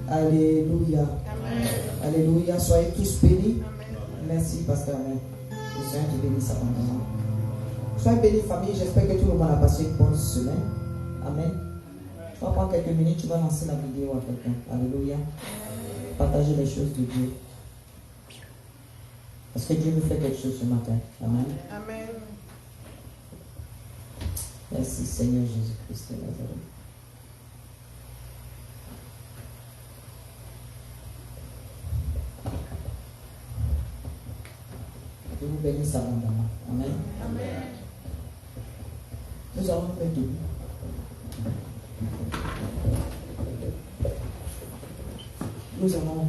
Alléluia. Amen. Alléluia. Soyez tous bénis. Amen. Merci, Pasteur. Amen. Le Seigneur te bénisse abondamment. Soyez bénis, famille. J'espère que tout le monde a passé une bonne semaine. Amen. Tu vas prendre quelques minutes, tu vas lancer la vidéo à quelqu'un. Alléluia. Partagez les choses de Dieu. Parce que Dieu nous fait quelque chose ce matin. Amen. Amen. Merci Seigneur Jésus-Christ de Nazareth. Je vous bénisse abondamment. Amen. Amen. Nous allons nous mettre debout. Nous allons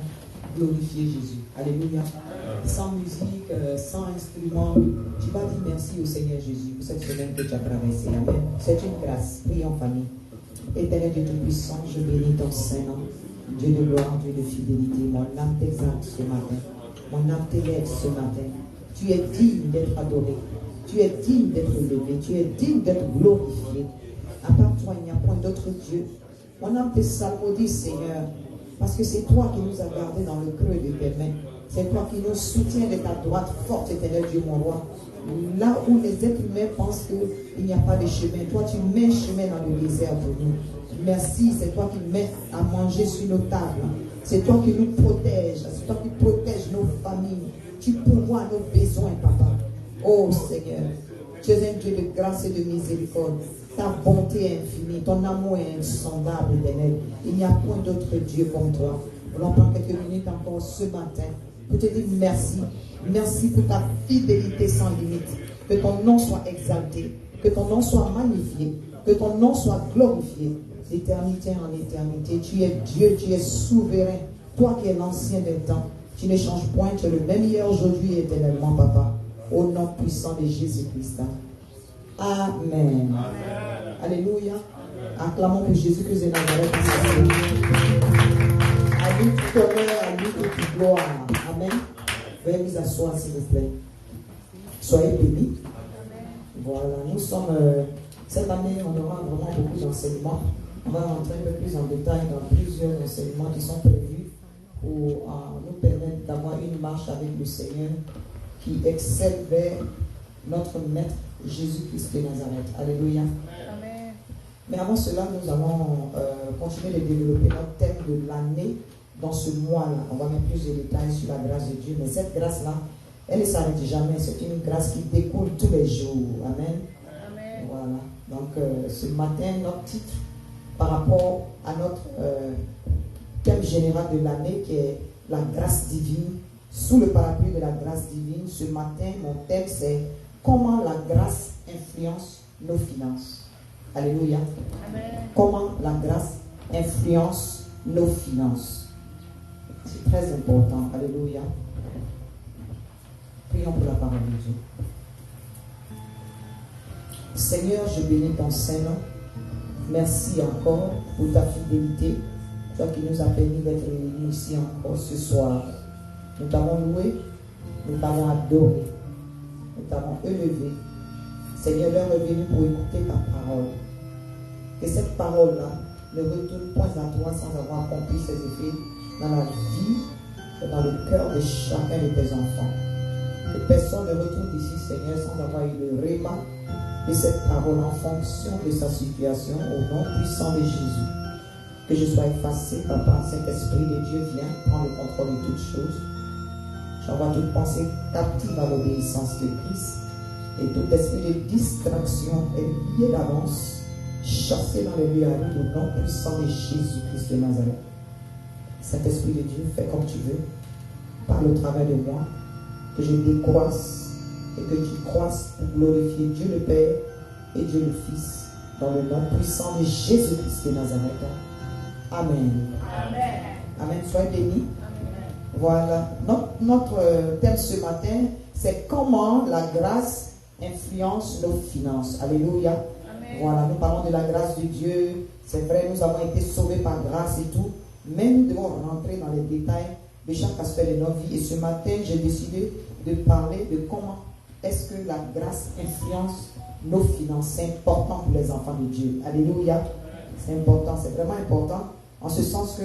glorifier Jésus. Alléluia. Sans musique, sans instrument, tu vas dire merci au Seigneur Jésus pour cette semaine que tu as traversée. Amen. C'est une grâce. Prions en famille. Éternel Dieu Tout-Puissant, je bénis ton Saint-Nom. Dieu de gloire, Dieu de fidélité. Mon âme t'exalte ce matin. Mon âme t'élève ce matin. Tu es digne d'être adoré. Tu es digne d'être élevé. Tu es digne d'être glorifié. À part toi, il n'y a point d'autre Dieu. Mon âme te salmodie, Seigneur, parce que c'est toi qui nous as gardés dans le creux de tes mains. C'est toi qui nous soutiens de ta droite forte, éternel Dieu, mon roi. Là où les êtres humains pensent qu'il n'y a pas de chemin, toi tu mets chemin dans le désert pour nous. Merci, c'est toi qui mets à manger sur nos tables. C'est toi qui nous protèges. C'est toi qui protèges nos familles. Tu pourvois nos besoins, papa. Oh Seigneur, tu es un Dieu de grâce et de miséricorde. Ta bonté est infinie, ton amour est insondable, éternel. Il n'y a point d'autre Dieu comme toi. On en prend quelques minutes encore ce matin pour te dire merci. Merci pour ta fidélité sans limite. Que ton nom soit exalté, que ton nom soit magnifié, que ton nom soit glorifié. D'éternité en éternité, tu es Dieu, tu es souverain. Toi qui es l'ancien des temps, tu ne changes point, tu es le même hier, aujourd'hui et éternellement, papa. Au nom puissant de Jésus-Christ. Amen. Amen. Alléluia. Acclamons pour Jésus-Christ de Nazareth. À lui tout honneur, à lui toute gloire. Amen. Veuillez vous asseoir, s'il vous plaît. Soyez bénis. Voilà, nous sommes. Cette année, on aura vraiment beaucoup d'enseignements. On va rentrer un peu plus en détail dans plusieurs enseignements qui sont prévus pour nous permettre d'avoir une marche avec le Seigneur qui excelle vers notre Maître Jésus-Christ de Nazareth. Alléluia. Amen. Mais avant cela, nous allons continuer de développer notre thème de l'année dans ce mois-là. On va mettre plus de détails sur la grâce de Dieu. Mais cette grâce-là, elle ne s'arrête jamais. C'est une grâce qui découle tous les jours. Amen. Amen. Voilà. Donc, ce matin, notre titre par rapport à notre thème général de l'année qui est la grâce divine. Sous le parapluie de la grâce divine, ce matin, mon thème c'est comment la grâce influence nos finances. Alléluia. Amen. Comment la grâce influence nos finances. C'est très important. Alléluia. Prions pour la parole de Dieu. Seigneur, je bénis ton Saint-Nom. Merci encore pour ta fidélité. Toi qui nous as permis d'être réunis ici encore ce soir. Nous t'avons loué, nous t'avons adoré, nous t'avons élevé. Seigneur, l'heure est venue pour écouter ta parole. Que cette parole-là ne retourne point à toi sans avoir accompli ses effets dans la vie et dans le cœur de chacun de tes enfants. Que personne ne retourne ici, Seigneur, sans avoir eu le réma de cette parole en fonction de sa situation au nom puissant de Jésus. Que je sois effacé, Papa, Saint-Esprit de Dieu, viens prendre le contrôle de toutes choses. J'envoie toute pensée captive à l'obéissance de Christ et tout esprit de distraction est lié d'avance, chassé dans les lieux arides au nom puissant de Jésus-Christ de Nazareth. Saint-Esprit de Dieu, fais comme tu veux, parle au travers de moi, que je décroisse et que tu croisses pour glorifier Dieu le Père et Dieu le Fils, dans le nom puissant de Jésus-Christ de Nazareth. Amen. Amen. Amen. Soyez bénis. Voilà. Notre thème ce matin, c'est comment la grâce influence nos finances. Alléluia. Amen. Voilà, nous parlons de la grâce de Dieu. C'est vrai, nous avons été sauvés par grâce et tout. Mais nous devons rentrer dans les détails de chaque aspect de notre vie. Et ce matin, j'ai décidé de parler de comment est-ce que la grâce influence nos finances. C'est important pour les enfants de Dieu. Alléluia. C'est important, c'est vraiment important. En ce sens que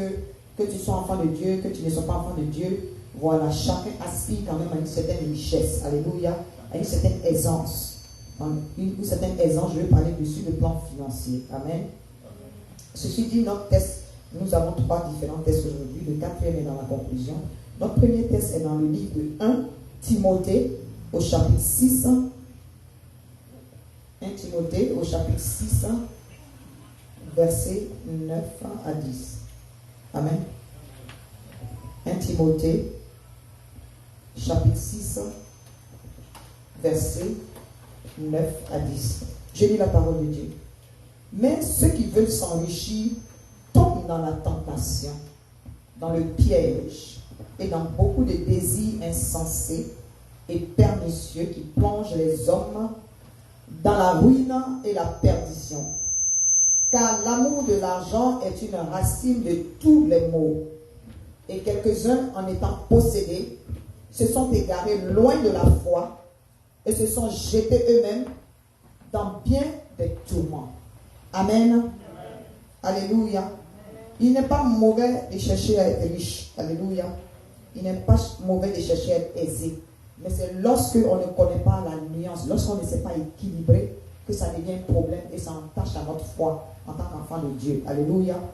que tu sois enfant de Dieu, que tu ne sois pas enfant de Dieu, voilà, chacun aspire quand même à une certaine richesse, alléluia, à une certaine aisance. Une certaine aisance, je vais parler dessus le plan financier. Amen. Ceci dit, notre test, nous avons 3 différents tests aujourd'hui. Le 4e est dans la conclusion. Notre premier test est dans le livre de 1 Timothée au chapitre 6. 1 Timothée au chapitre 6, versets 9 à 10. Amen. 1 Timothée, chapitre 6, versets 9 à 10. Je lis la parole de Dieu. Mais ceux qui veulent s'enrichir tombent dans la tentation, dans le piège et dans beaucoup de désirs insensés et pernicieux qui plongent les hommes dans la ruine et la perdition. Car l'amour de l'argent est une racine de tous les maux. Et quelques-uns, en étant possédés, se sont égarés loin de la foi et se sont jetés eux-mêmes dans bien des tourments. Amen. Amen. Alléluia. Il n'est pas mauvais de chercher à être riche. Alléluia. Il n'est pas mauvais de chercher à être aisé. Mais c'est lorsque on ne connaît pas la nuance, lorsqu'on ne sait pas équilibrer, que ça devient un problème et ça entache à notre foi en tant qu'enfant de Dieu. Alléluia. Amen.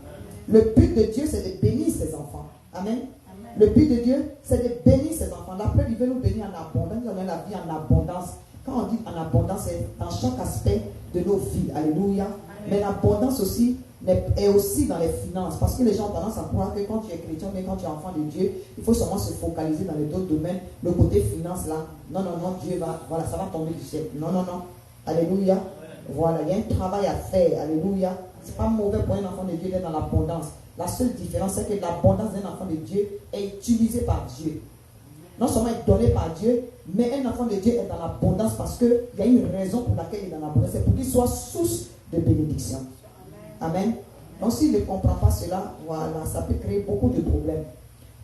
Le but de Dieu, c'est de bénir ses enfants. Amen. Amen. Le but de Dieu, c'est de bénir ses enfants. L'après, il veut nous bénir en abondance. Nous avons la vie en abondance. Quand on dit en abondance, c'est dans chaque aspect de nos vies. Alléluia. Amen. Mais l'abondance aussi est aussi dans les finances. Parce que les gens ont tendance à croire que quand tu es chrétien, mais quand tu es enfant de Dieu, il faut seulement se focaliser dans les autres domaines. Le côté finance là, non, Dieu va, voilà, ça va tomber du ciel. Non. Alléluia. Amen. Voilà, il y a un travail à faire. Alléluia. Ce n'est pas mauvais pour un enfant de Dieu d'être dans l'abondance. La seule différence, c'est que l'abondance d'un enfant de Dieu est utilisée par Dieu. Non seulement est donnée par Dieu, mais un enfant de Dieu est dans l'abondance parce qu'il y a une raison pour laquelle il est dans l'abondance. C'est pour qu'il soit source de bénédiction. Amen. Donc s'il ne comprend pas cela, voilà, ça peut créer beaucoup de problèmes.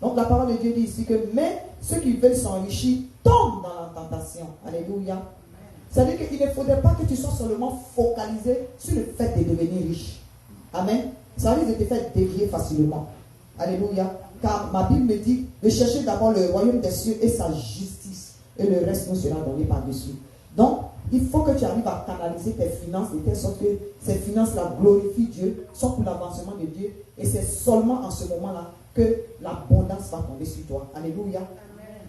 Donc la parole de Dieu dit ici que mais ceux qui veulent s'enrichir tombent dans la tentation. Alléluia. Ça veut dire qu'il ne faudrait pas que tu sois seulement focalisé sur le fait de devenir riche. Amen. Ça risque de te faire dévier facilement. Alléluia. Car ma Bible me dit de chercher d'abord le royaume des cieux et sa justice. Et le reste nous sera donné par-dessus. Donc, il faut que tu arrives à canaliser tes finances de telle sorte que ces finances-là glorifient Dieu, sont pour l'avancement de Dieu. Et c'est seulement en ce moment-là que l'abondance va tomber sur toi. Alléluia. Amen.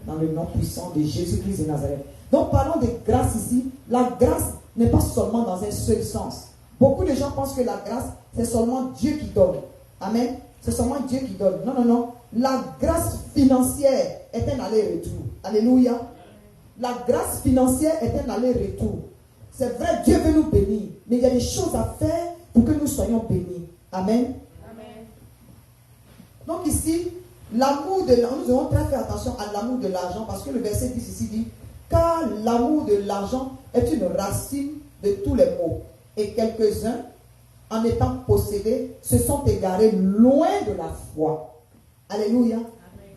Dans le nom puissant de Jésus-Christ de Nazareth. Donc, parlons de grâce ici. La grâce n'est pas seulement dans un seul sens. Beaucoup de gens pensent que la grâce, c'est seulement Dieu qui donne. Amen. C'est seulement Dieu qui donne. Non. La grâce financière est un aller-retour. Alléluia. La grâce financière est un aller-retour. C'est vrai, Dieu veut nous bénir. Mais il y a des choses à faire pour que nous soyons bénis. Amen. Amen. Donc ici, l'amour de l'argent, nous devons très faire attention à l'amour de l'argent parce que le verset 10 ici dit car l'amour de l'argent est une racine de tous les maux. Et quelques-uns, en étant possédés, se sont égarés loin de la foi. Alléluia. Amen.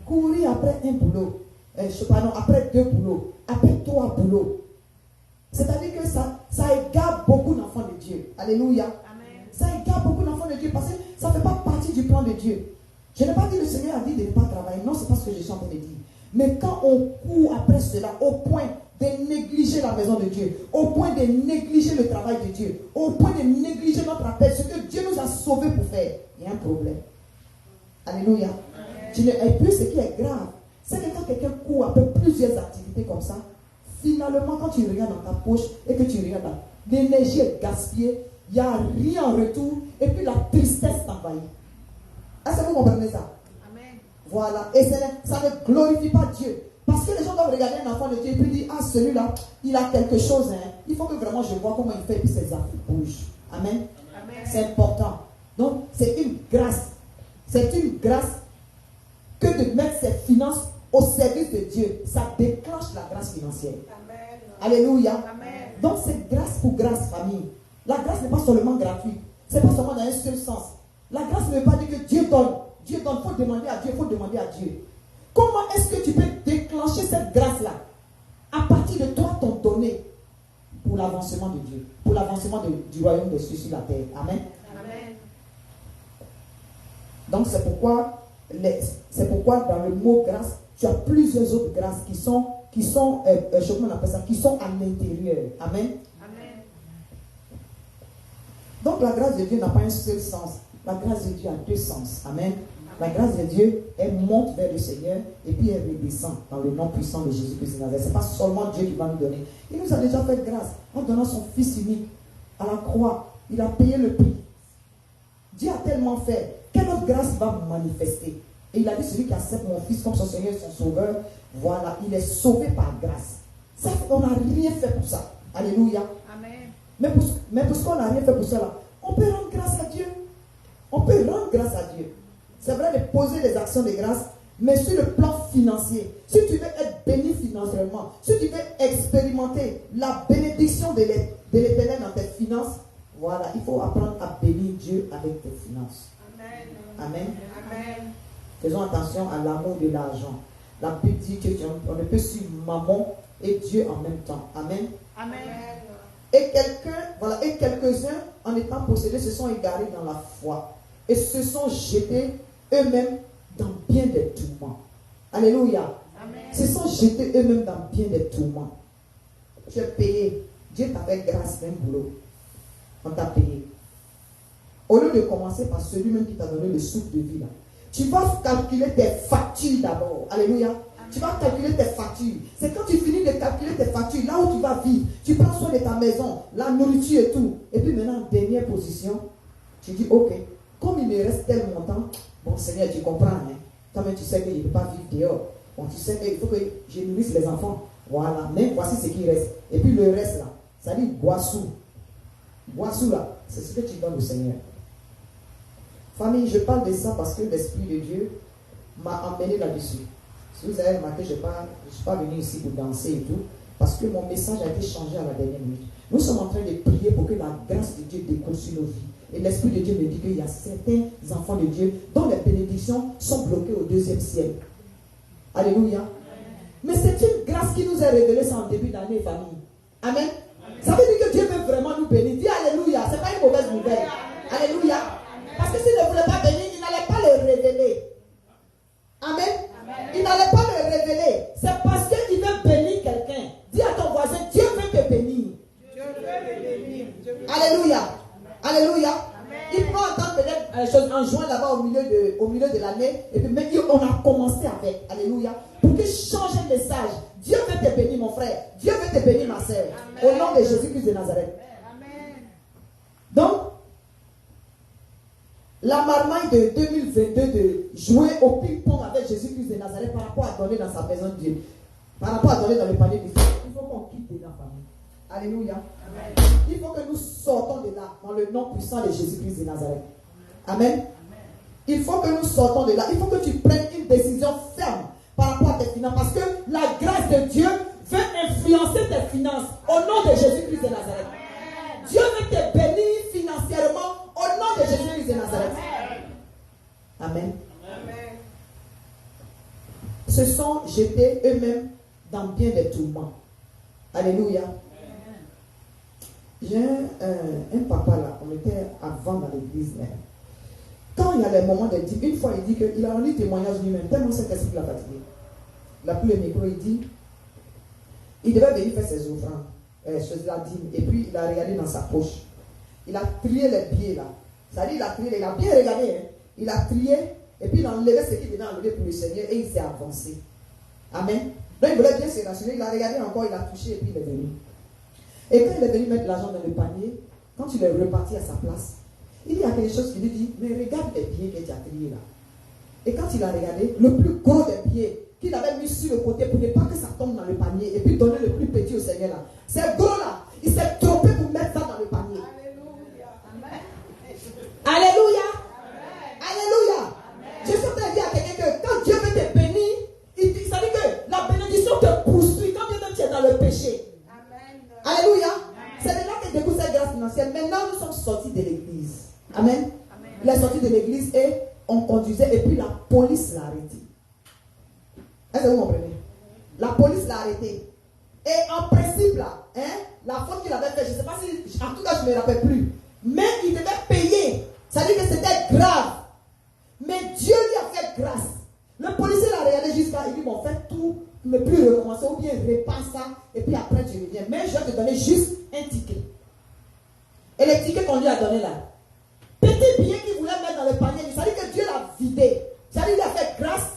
Courir après un boulot, après 2 boulots, après 3 boulots. C'est-à-dire que ça égare beaucoup d'enfants de Dieu. Alléluia. Amen. Ça égare beaucoup d'enfants de Dieu parce que ça ne fait pas partie du plan de Dieu. Je n'ai pas dit le Seigneur a dit de ne pas travailler. Non, ce n'est pas ce que je suis en train de dire. Mais quand on court après cela, au point de négliger la maison de Dieu, au point de négliger le travail de Dieu, au point de négliger notre appel, ce que Dieu nous a sauvés pour faire, il y a un problème. Alléluia. Et puis ce qui est grave, c'est que quand quelqu'un court après plusieurs activités comme ça, finalement quand tu regardes dans ta poche et que tu regardes l'énergie est gaspillée, il n'y a rien en retour et puis la tristesse t'envahit. Est-ce que vous comprenez ça? Amen. Voilà. Et ça ne glorifie pas Dieu. Parce que les gens doivent regarder un enfant de Dieu et puis dire, ah, celui-là, il a quelque chose. Hein. Il faut que vraiment je vois comment il fait et puis ses affaires bougent. Amen. Amen. C'est important. Donc, c'est une grâce. C'est une grâce que de mettre ses finances au service de Dieu. Ça déclenche la grâce financière. Amen. Alléluia. Amen. Donc, c'est grâce pour grâce, famille. La grâce n'est pas seulement gratuite. Ce n'est pas seulement dans un seul sens. La grâce ne veut pas dire que Dieu donne. Dieu donne, il faut demander à Dieu, il faut demander à Dieu. Comment est-ce que tu peux déclencher cette grâce-là à partir de toi, ton donné pour l'avancement de Dieu, pour l'avancement du royaume des cieux sur la terre. Amen. Amen. Donc c'est pourquoi c'est pourquoi dans le mot grâce, tu as plusieurs autres grâces qui sont comment on appelle ça, qui sont à l'intérieur. Amen. Amen. Donc la grâce de Dieu n'a pas un seul sens. La grâce de Dieu a deux sens. Amen. La grâce de Dieu, elle monte vers le Seigneur et puis elle redescend dans le nom puissant de Jésus-Christ de Nazareth. Ce n'est pas seulement Dieu qui va nous donner. Il nous a déjà fait grâce en donnant son Fils unique à la croix. Il a payé le prix. Dieu a tellement fait. Quelle autre grâce va manifester? Et il a dit, celui qui accepte mon Fils comme son Seigneur et son Sauveur, voilà, il est sauvé par grâce. Ça, on n'a rien fait pour ça. Alléluia. Amen. Mais parce qu'on n'a rien fait pour cela, on peut rendre grâce à Dieu. On peut rendre grâce à Dieu. C'est vrai de poser des actions de grâce, mais sur le plan financier, si tu veux être béni financièrement, si tu veux expérimenter la bénédiction de l'Éternel dans tes finances, voilà, il faut apprendre à bénir Dieu avec tes finances. Amen. Amen. Amen. Faisons attention à l'amour de l'argent. La Bible dit qu'on ne peut suivre maman et Dieu en même temps. Amen. Amen. Et quelques-uns, en étant possédés, se sont égarés dans la foi et se sont jetés eux-mêmes dans bien des tourments. Alléluia. Amen. Se sont jetés eux-mêmes dans bien des tourments. Tu es payé. Dieu t'a fait grâce d'un boulot. On t'a payé. Au lieu de commencer par celui-même qui t'a donné le souffle de vie là, tu vas calculer tes factures d'abord. Alléluia. Amen. Tu vas calculer tes factures. C'est quand tu finis de calculer tes factures, là où tu vas vivre, tu prends soin de ta maison, la nourriture et tout. Et puis maintenant, en dernière position, tu dis, ok, comme il me reste tel montant, bon Seigneur, tu comprends, hein? Toi-même tu sais que je ne peux pas vivre dehors. Bon, tu sais qu'il faut que je nourrisse les enfants. Voilà, mais voici ce qui reste. Et puis le reste là, ça dit boissou. Boissou là, c'est ce que tu donnes au Seigneur. Famille, je parle de ça parce que l'Esprit de Dieu m'a emmené là-dessus. Si vous avez remarqué, je ne suis pas venu ici pour danser et tout, parce que mon message a été changé à la dernière minute. Nous sommes en train de prier pour que la grâce de Dieu découle sur nos vies. Et l'Esprit de Dieu me dit qu'il y a certains enfants de Dieu dont les bénédictions sont bloquées au deuxième ciel. Alléluia. Mais c'est une grâce qui nous est révélée ça en début d'année, famille. Amen. Ça veut dire que Dieu veut vraiment nous bénir. Dis Alléluia. Ce n'est pas une mauvaise nouvelle. Alléluia. Parce que s'il ne voulait pas bénir, il n'allait pas le révéler. Amen. Il n'allait pas le révéler. C'est parce qu'il veut bénir quelqu'un. Dis à ton voisin, Dieu veut te bénir. Dieu veut te bénir. Alléluia. Alléluia. Amen. Il peut entendre peut-être les choses en juin là-bas au milieu de l'année. Et puis mais on a commencé avec. Alléluia. Pour qu'il change le message. Dieu veut te bénir, mon frère. Dieu veut te bénir, ma soeur. Au nom de Jésus-Christ de Nazareth. Amen. Donc, la marmaille de 2022 de jouer au ping-pong avec Jésus-Christ de Nazareth par rapport à donner dans sa maison de Dieu, par rapport à donner dans le panier du Seigneur, il faut qu'on quitte de la famille. Alléluia. Amen. Il faut que nous sortons de là dans le nom puissant de Jésus-Christ de Nazareth. Amen. Amen. Il faut que nous sortons de là. Il faut que tu prennes une décision ferme par rapport à tes finances parce que la grâce de Dieu veut influencer tes finances au nom de Jésus-Christ de Nazareth. Amen. Dieu veut te bénir financièrement au nom de Jésus-Christ de Nazareth. Amen. Amen. Se sont jetés eux-mêmes dans bien des tourments. Alléluia. J'ai un papa là, on était avant dans l'église même. Quand il y a les moments de dire, une fois il dit qu'il a rendu témoignage lui-même, tellement cet esprit l'a fatigué. Il a pris le micro, il dit, il devait venir faire ses offrandes, la dîme, et puis il a regardé dans sa poche. Il a trié les billets là. Ça dit, il a trié, il a bien regardé, hein. Il a trié, et puis il a enlevé ce qu'il devait enlever pour le Seigneur, et il s'est avancé. Amen. Donc il voulait bien se rassurer, il a regardé encore, il a touché, et puis il est venu. Et quand il est venu mettre l'argent dans le panier, quand il est reparti à sa place, il y a quelque chose qui lui dit, mais regarde les billets que tu as triés là. Et quand il a regardé, le plus gros des billets qu'il avait mis sur le côté pour ne pas que ça tombe dans le panier, et puis donner le plus petit au Seigneur là, c'est gros là, il s'est trompé pour mettre ça dans le panier. Alléluia. Amen. Alléluia. Amen. Je suis en train de dire à quelqu'un que quand Dieu veut te bénir, ça dit que la bénédiction te poursuit quand même tu es dans le péché. Amen. Alléluia. Amen. C'est de là que découle cette grâce financière. Maintenant, nous sommes sortis de l'église. Amen. Amen. Il est sorti de l'église et on conduisait et puis la police l'a arrêté. Est-ce que vous comprenez? La police l'a arrêté. Et en principe là, la faute qu'il avait fait, je ne sais pas si, en tout cas je ne me rappelle plus, mais il devait payer. Ça dit que c'était grave. Mais Dieu lui a fait grâce. Le policier l'a regardé jusqu'à, il dit, bon, fais tout, ne plus recommencer, ou bien répare ça, et puis après tu reviens. Mais je vais te donner juste un ticket. Et le ticket qu'on lui a donné là, petit billet qu'il voulait mettre dans le panier, ça dit que Dieu l'a vidé. Ça dit qu'il a fait grâce,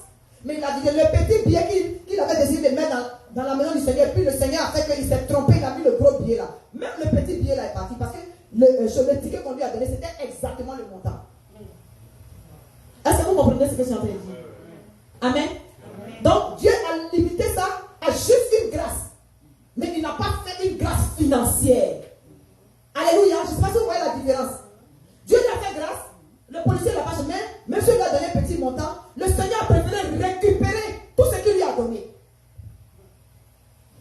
mais il a vidé le petit billet qu'il avait décidé de mettre dans la maison du Seigneur. Et puis le Seigneur a fait qu'il s'est trompé, il a mis le gros billet là. Même le petit billet là est parti, parce que le ticket qu'on lui a donné, c'était exactement le montant. Est-ce que vous comprenez ce que je suis en train de dire? Amen. Donc Dieu a limité ça à juste une grâce. Mais il n'a pas fait une grâce financière. Alléluia. Je ne sais pas si vous voyez la différence. Dieu lui a fait grâce. Le policier l'a pas jamais. Même si il lui a donné un petit montant, le Seigneur a préféré récupérer tout ce qu'il lui a donné.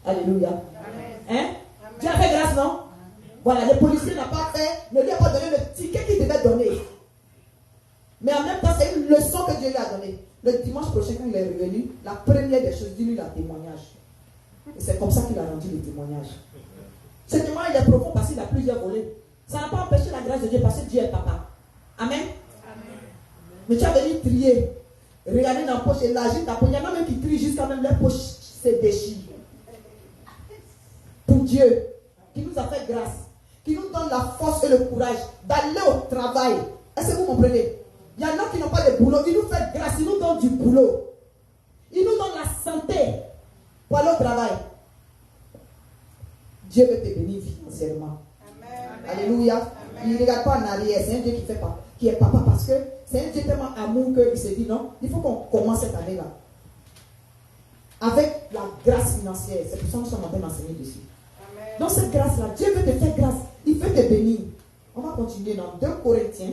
Alléluia. Hein? Dieu a fait grâce, non? Voilà, le policier ne lui a pas donné le ticket qu'il devait donner. Mais en même temps, c'est une leçon que Dieu lui a donnée. Le dimanche prochain, quand il est revenu, la première des choses, dis-lui le témoignage. Et c'est comme ça qu'il a rendu le témoignage. Ce témoignage, il est profond parce qu'il a plusieurs volets. Ça n'a pas empêché la grâce de Dieu parce que Dieu est papa. Amen. Mais tu as venu trier, regarder dans la poche, élargir ta poche. Il y en a même qui trient jusqu'à même leur poche se déchire. Pour Dieu, qui nous a fait grâce, qui nous donne la force et le courage d'aller au travail. Est-ce que vous comprenez? Il y en a qui n'ont pas de boulot. Il nous fait grâce, il nous donne du boulot. Il nous donne la santé pour aller au travail. Dieu veut te bénir financièrement. Amen. Alléluia. Amen. Il ne regarde pas en arrière. C'est un Dieu qui est papa parce que c'est un Dieu tellement amour qu'il se dit non, il faut qu'on commence cette année-là. Avec la grâce financière. C'est pour ça que nous sommes en train d'enseigner dessus. Amen. Donc cette grâce-là, Dieu veut te faire grâce. Il veut te bénir. On va continuer dans 2 Corinthiens.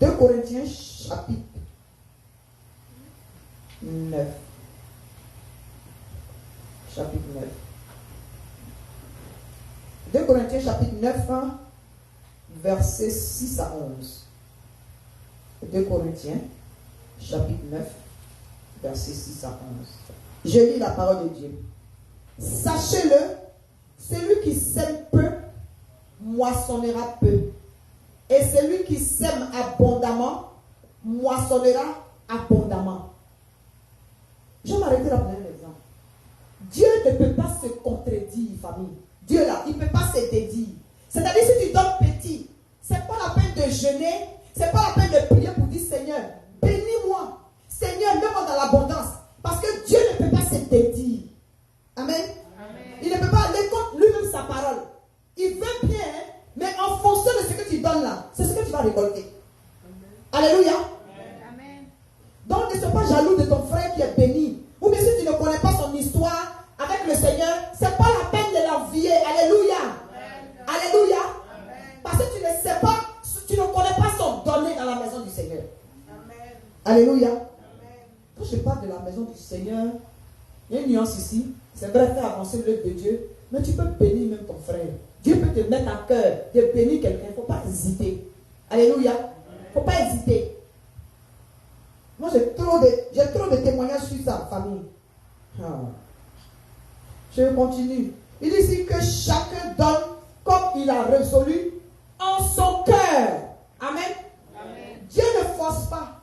2 Corinthiens chapitre 9. Chapitre 9. 2 Corinthiens chapitre 9, versets 6 à 11. 2 Corinthiens chapitre 9, versets 6 à 11. Je lis la parole de Dieu. Sachez-le, celui qui sème peu, moissonnera peu. Et celui qui sème abondamment, moissonnera abondamment. Je vais m'arrêter là pour un exemple. Dieu ne peut pas se contredire, famille. Dieu là, il ne peut pas se dédire. C'est-à-dire, si tu donnes petit, ce n'est pas la peine de jeûner, ce n'est pas la peine de prier pour dire Seigneur, bénis-moi. Seigneur, mets-moi dans l'abondance. Parce que Dieu ne peut pas se dédire. Amen. Amen. Il ne peut pas aller contre lui-même sa parole. Il veut bien, mais en fonction de ce que tu donnes là, c'est ce que tu vas récolter. Amen. Alléluia. Amen. Donc ne sois pas jaloux de ton frère qui est béni. Ou bien si tu ne connais pas son histoire avec le Seigneur, ce n'est pas la peine de l'envier. Alléluia. Amen. Alléluia. Amen. Parce que tu ne sais pas, tu ne connais pas son donné dans la maison du Seigneur. Amen. Alléluia. Amen. Quand je parle de la maison du Seigneur, il y a une nuance ici. C'est vrai, faire avancer l'œuvre de Dieu, mais tu peux bénir même ton frère. Dieu peut te mettre à cœur de bénir quelqu'un. Il ne faut pas hésiter. Alléluia. Il ne faut pas hésiter. Moi, j'ai trop de témoignages sur sa famille. Je continue. Il dit ici que chacun donne comme il a résolu en son cœur. Amen. Amen. Dieu ne force pas.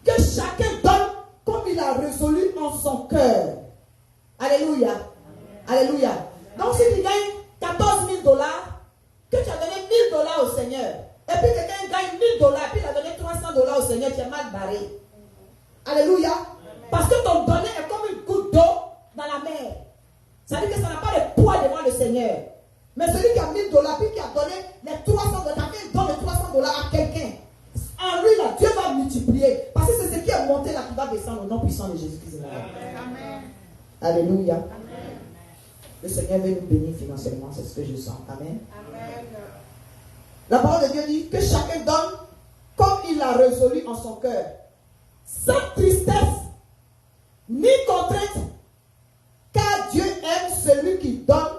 Que chacun donne comme il a résolu en son cœur. Alléluia. Amen. Alléluia. Donc si tu gagnes 14 000 $, que tu as donné 1 000 $ au Seigneur, et puis quelqu'un gagne 1 000 $, puis il a donné 300 $ au Seigneur, tu es mal barré. Alléluia. Amen. Parce que ton donné est comme une goutte d'eau dans la mer. Ça veut dire que ça n'a pas de poids devant le Seigneur. Mais celui qui a 1 000 $, puis qui a donné les 300 $, qui a fait un don de 300 $ à quelqu'un, en lui, là, Dieu va multiplier. Parce que c'est ce qui est monté là qui va descendre au nom puissant de Jésus-Christ. Amen. Alléluia. Amen. Le Seigneur veut nous bénir financièrement, c'est ce que je sens. Amen. Amen. La parole de Dieu dit que chacun donne comme il l'a résolu en son cœur, sans tristesse ni contrainte, car Dieu aime celui qui donne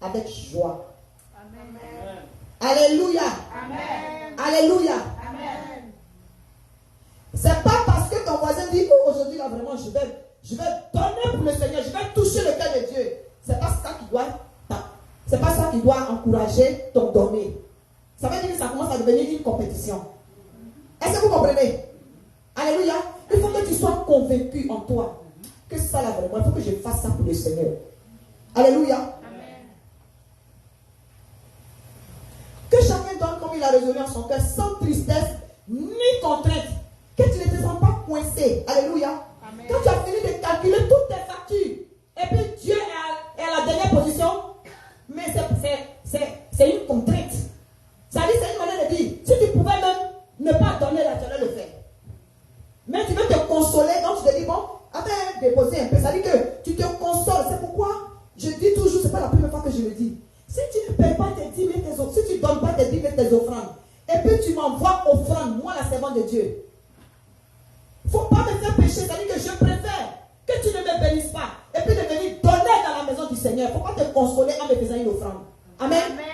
avec joie. Amen. Alléluia. Amen. Alléluia. Amen. C'est pas parce que ton voisin dit oh, aujourd'hui là vraiment je vais donner pour le Seigneur, je vais toucher le cœur de Dieu. C'est pas ça qui doit encourager ton donner. Ça veut dire que ça commence à devenir une compétition. Est-ce que vous comprenez? convaincu en toi que ça là vraiment, il faut que je fasse ça pour le Seigneur. Alléluia. Amen. Que chacun donne comme il a résolu en son cœur, sans tristesse ni contrainte. Que tu ne te sens pas coincé. Alléluia. Amen. Quand tu as fini de calculer toutes tes factures, et puis Dieu est à la dernière position, mais c'est une contrainte. Ça dit, c'est une manière de dire, si tu pouvais même ne pas donner là, tu allais le faire. Mais tu veux te consoler, donc tu te dis, bon, attends, déposer un peu. Ça dit que tu te consoles. C'est pourquoi je dis toujours, c'est pas la première fois que je le dis. Si tu ne payes pas tes 10 000, tes offrandes, si tu ne donnes pas tes 10 000, tes offrandes, et puis tu m'envoies offrande, moi la servante de Dieu, il ne faut pas me faire pécher. Ça dit que je préfère que tu ne me bénisses pas, et puis de venir donner dans la maison du Seigneur. Il ne faut pas te consoler en me faisant une offrande. Amen. Amen.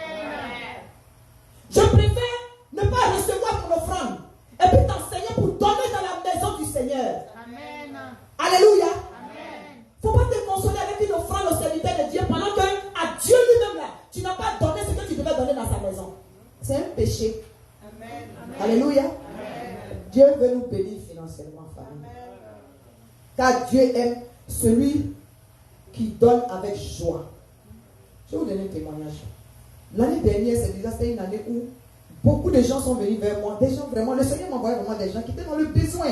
Je préfère ne pas recevoir ton offrande et puis t'enseigner pour donner dans la maison du Seigneur. Amen. Alléluia. Amen. Il ne faut pas te consoler avec une offrande au serviteur de Dieu pendant que à Dieu lui-même là, tu n'as pas donné ce que tu devais donner dans sa maison. C'est un péché. Amen. Alléluia. Amen. Dieu veut nous bénir financièrement, famille. Car Dieu aime celui qui donne avec joie. Je vais vous donner un témoignage. L'année dernière, c'était une année où beaucoup de gens sont venus vers moi. Des gens vraiment, le Seigneur m'envoyait vraiment des gens qui étaient dans le besoin.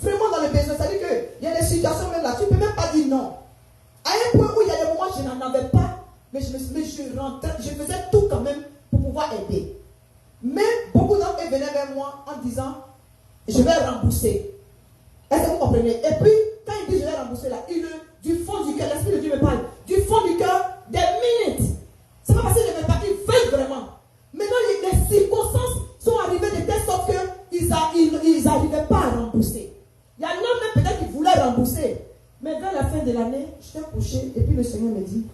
Vraiment dans le besoin. C'est-à-dire qu'il y a des situations même là, tu ne peux même pas dire non. À un point où il y a des moments où je n'en avais pas, mais je rentrais, je faisais tout quand même pour pouvoir aider. Mais beaucoup d'entre eux venaient vers moi en disant, je vais rembourser. Est-ce que vous comprenez? Et puis, quand il dit je vais rembourser là, du fond du cœur, l'Esprit de Dieu me parle, du fond du cœur, des minutes. C'est pas parce que je ne veux pas qu'ils veulent vraiment. Maintenant, les circonstances sont arrivées de telle sorte qu'ils n'arrivaient pas à rembourser. Il y en a même peut-être qui voulaient rembourser. Mais vers la fin de l'année, j'étais couché et puis le Seigneur me dit,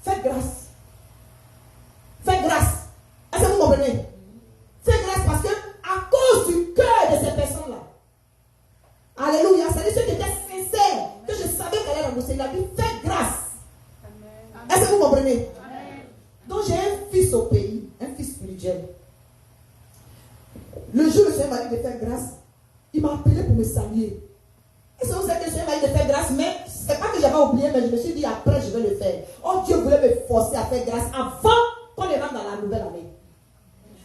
faites grâce. Faites grâce. Est-ce que vous comprenez? Faites grâce parce que à cause du cœur de ces personnes-là, alléluia, c'est-à-dire ceux qui étaient sincères, que je savais qu'elle allait rembourser, il a dit, faites grâce. Est-ce que vous comprenez? Donc j'ai un fils au pays, un fils spirituel. Le jour où le Seigneur m'a dit de faire grâce, il m'a appelé pour me saluer. Est-ce que vous savez que le Seigneur m'a dit de faire grâce, mais ce n'est pas que j'avais oublié, mais je me suis dit après je vais le faire. Oh, Dieu voulait me forcer à faire grâce avant qu'on ne rentre dans la nouvelle année.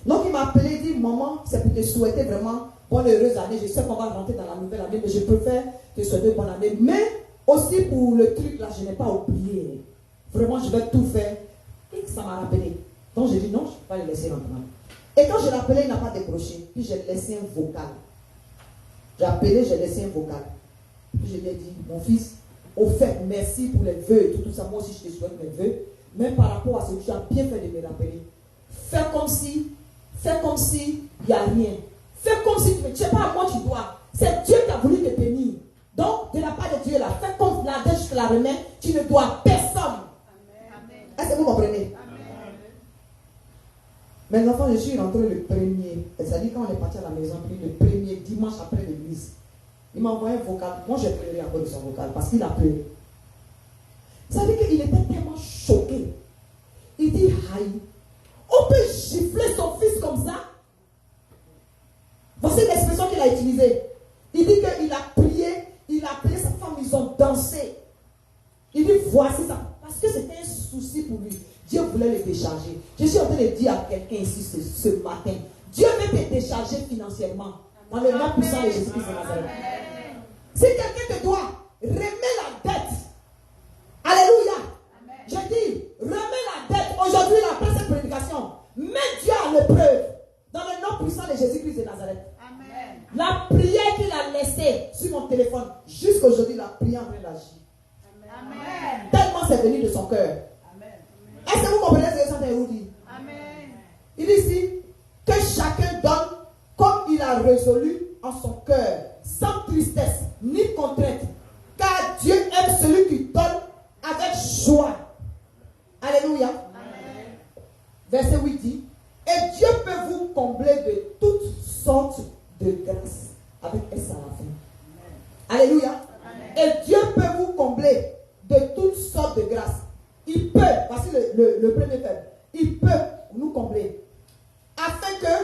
Donc il m'a appelé, il dit, maman, c'est pour te souhaiter vraiment bonne heureuse année. Je sais qu'on va rentrer dans la nouvelle année, mais je préfère te souhaiter bonne année. Mais aussi pour le truc là, je n'ai pas oublié. Vraiment, je vais tout faire. Et ça m'a rappelé. Donc j'ai dit non, je ne peux pas le laisser rentrer. Et quand je l'ai appelé, il n'a pas décroché. Puis j'ai laissé un vocal. J'ai appelé, j'ai laissé un vocal. Puis je lui ai dit, mon fils, au fait, merci pour les vœux et tout ça. Moi aussi, je te souhaite mes vœux. Mais par rapport à ce que tu as bien fait de me rappeler, fais comme si il n'y a rien. Fais comme si tu ne sais pas à moi tu dois. C'est Dieu qui a voulu te bénir. Donc, de la part de Dieu là, fais comme la dette, je te la remets. Tu ne dois personne. Est-ce que vous comprenez? Mais l'enfant, je suis rentré le premier. C'est-à-dire quand on est parti à la maison, puis le premier dimanche après l'église, il m'a envoyé un vocal. Moi, j'ai pleuré à cause de son vocal parce qu'il a pleuré. Ça veut dire qu'il était tellement choqué. Il dit, aïe, on peut gifler son fils comme ça? Voici l'expression qu'il a utilisée. Il dit qu'il a prié, il a appelé sa femme, ils ont dansé. Il dit, voici ça. Parce que c'était un souci pour lui. Dieu voulait le décharger. Je suis en train de dire à quelqu'un ici ce matin, Dieu veut te décharger financièrement. Dans le nom puissant de Jésus-Christ de Nazareth. Si quelqu'un te doit, remets la dette. Alléluia. Je dis, remets la dette. Aujourd'hui, après cette prédication, mets Dieu à l'épreuve. Dans le nom puissant de Jésus-Christ de Nazareth. Amen. La prière qu'il a laissée sur mon téléphone, jusqu'à aujourd'hui, la prière en train d'agir. Amen. Tellement c'est venu de son cœur. Est-ce que vous comprenez ce que Saint-Héroux dit? Amen. Il dit ici que chacun donne comme il a résolu en son cœur, sans tristesse ni contrainte, car Dieu aime celui qui donne avec joie. Alléluia. Amen. Verset 8 dit, et Dieu peut vous combler de toutes sortes de grâces, avec S à la fin. Alléluia. Et Dieu peut vous combler de toutes sortes de grâces. Il peut, voici le premier verbe, il peut nous combler, afin que,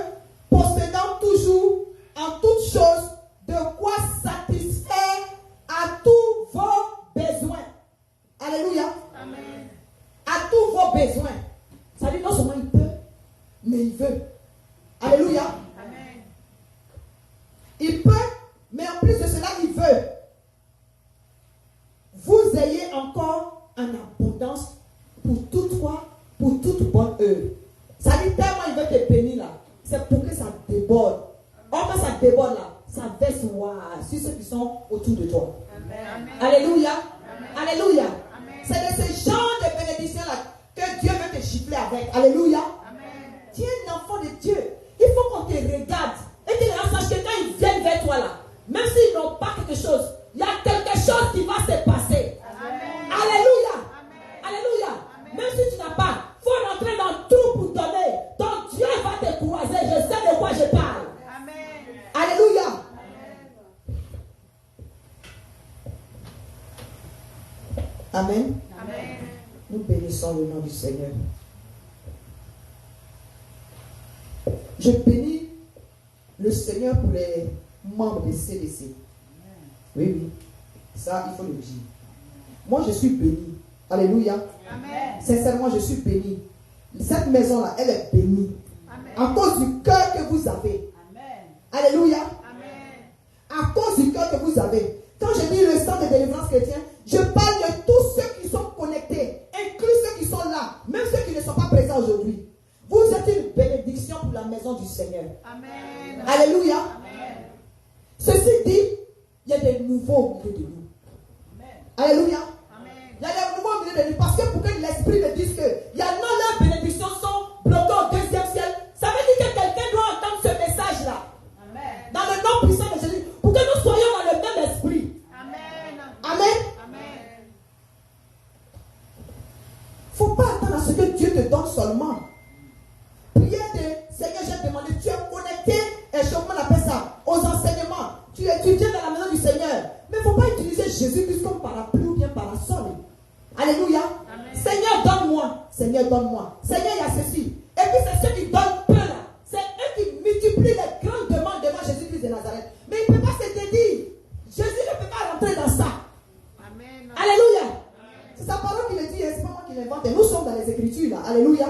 possédant toujours en toutes choses de quoi satisfaire c'est pour que ça déborde. Or, quand ça déborde là, ça verse sur ceux qui sont autour de toi. Amen. Alléluia. Amen. Alléluia. Amen. C'est de ce genre de bénédiction-là que Dieu veut te gifler avec. Alléluia. Amen. Tu es un enfant de Dieu. Il faut qu'on te regarde. Et que les gens sachent que quand ils viennent vers toi là, même s'ils n'ont pas quelque chose, il y a quelque chose qui va se passer. Amen. Alléluia. Amen. Alléluia. Amen. Même si tu n'as pas, il faut rentrer dans tout pour donner. Donc Dieu va te croiser. Je sais de quoi je parle. Amen. Alléluia. Amen. Amen. Nous bénissons le nom du Seigneur. Je bénis le Seigneur pour les membres des CDC. Oui, oui. Ça, il faut le dire. Moi, je suis béni. Alléluia. Amen. Sincèrement, je suis béni. Cette maison-là, elle est bénie. Amen. À cause du cœur que vous avez. Amen. Alléluia. Amen. À cause du cœur que vous avez. Quand je dis le centre de délivrance chrétien, je parle de tous ceux qui sont connectés, inclus ceux qui sont là, même ceux qui ne sont pas présents aujourd'hui. Vous êtes une bénédiction pour la maison du Seigneur. Amen. Alléluia. Amen. Ceci dit, il y a des nouveaux au milieu de nous. Amen. Alléluia. Amen. Il y a des nouveaux au milieu de nous. Parce que pour que l'Esprit me dise que il y en a leurs bénédictions sont bloquées au deuxième ciel, ça veut dire que quelqu'un doit entendre ce message-là. Amen. Dans le nom puissant de Jésus. Pour que nous soyons dans le même esprit. Amen. Amen. Amen. Il ne faut pas attendre à ce que Dieu te donne seulement. Prière de Seigneur, j'ai demandé, tu es connecté, et comment on appelle ça, aux enseignements. Tu étudies dans la maison du Seigneur. Mais il ne faut pas utiliser Jésus-Christ comme parapluie ou bien parasol. Alléluia. Amen. Seigneur, donne-moi. Seigneur, donne-moi. Seigneur, il y a ceci. Et puis c'est ceux qui donnent peu là. C'est eux qui multiplient les grandes demandes devant Jésus-Christ de Nazareth. Mais il ne peut pas se dédier. Jésus ne peut pas rentrer dans ça. Amen. Alléluia. C'est sa parole qui le dit, c'est pas moi qui l'invente. Nous sommes dans les Écritures là. Alléluia.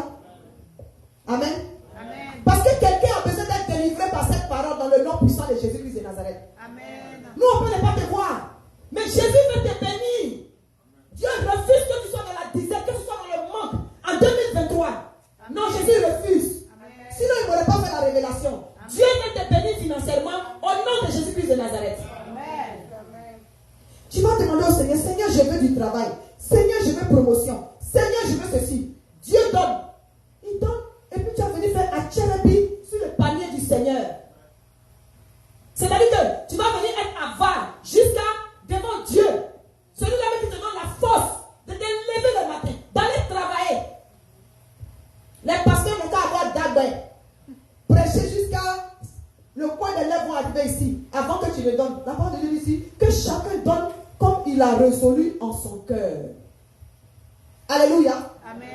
Amen. Amen. Parce que quelqu'un a besoin d'être délivré par cette parole dans le nom puissant de Jésus-Christ de Nazareth. Amen. Nous, on peut ne pas te voir. Mais Jésus veut te bénir. Dieu refuse que tu sois dans la disette, que tu sois dans le manque. En 2023. Non, Jésus refuse. Amen. Sinon, il n'aurait pas fait la révélation. Amen. Dieu veut te bénir financièrement au nom de Jésus-Christ de Nazareth. Amen. Amen. Tu vas demander au Seigneur, Seigneur, je veux du travail. Seigneur, je veux promotion. Seigneur, je veux ceci. Dieu donne. Il donne. Et puis tu vas venir faire un tchérébi sur le panier du Seigneur. C'est-à-dire que tu vas venir être avare jusqu'à devant Dieu. Celui-là qui te donne la force de te lever le matin, d'aller travailler. Les pasteurs n'ont qu'à avoir d'abord. Prêcher jusqu'à le coin des lèvres vont arriver ici. Avant que tu le donnes. La parole de Dieu dit ici que chacun donne comme il a résolu en son cœur. Alléluia. Amen.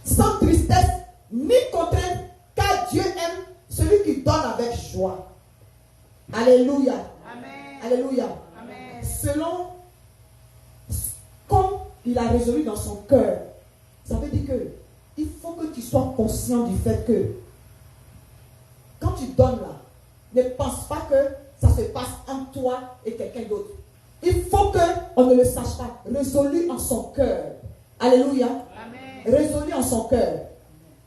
Sans tristesse ni contrainte, car Dieu aime celui qui donne avec joie. Alléluia. Amen. Alléluia. Amen. Selon comme il a résolu dans son cœur. Ça veut dire que il faut que tu sois conscient du fait que quand tu donnes là, ne pense pas que ça se passe entre toi et quelqu'un d'autre. Il faut qu'on ne le sache pas. Résolu en son cœur. Alléluia. Amen. Résolu en son cœur.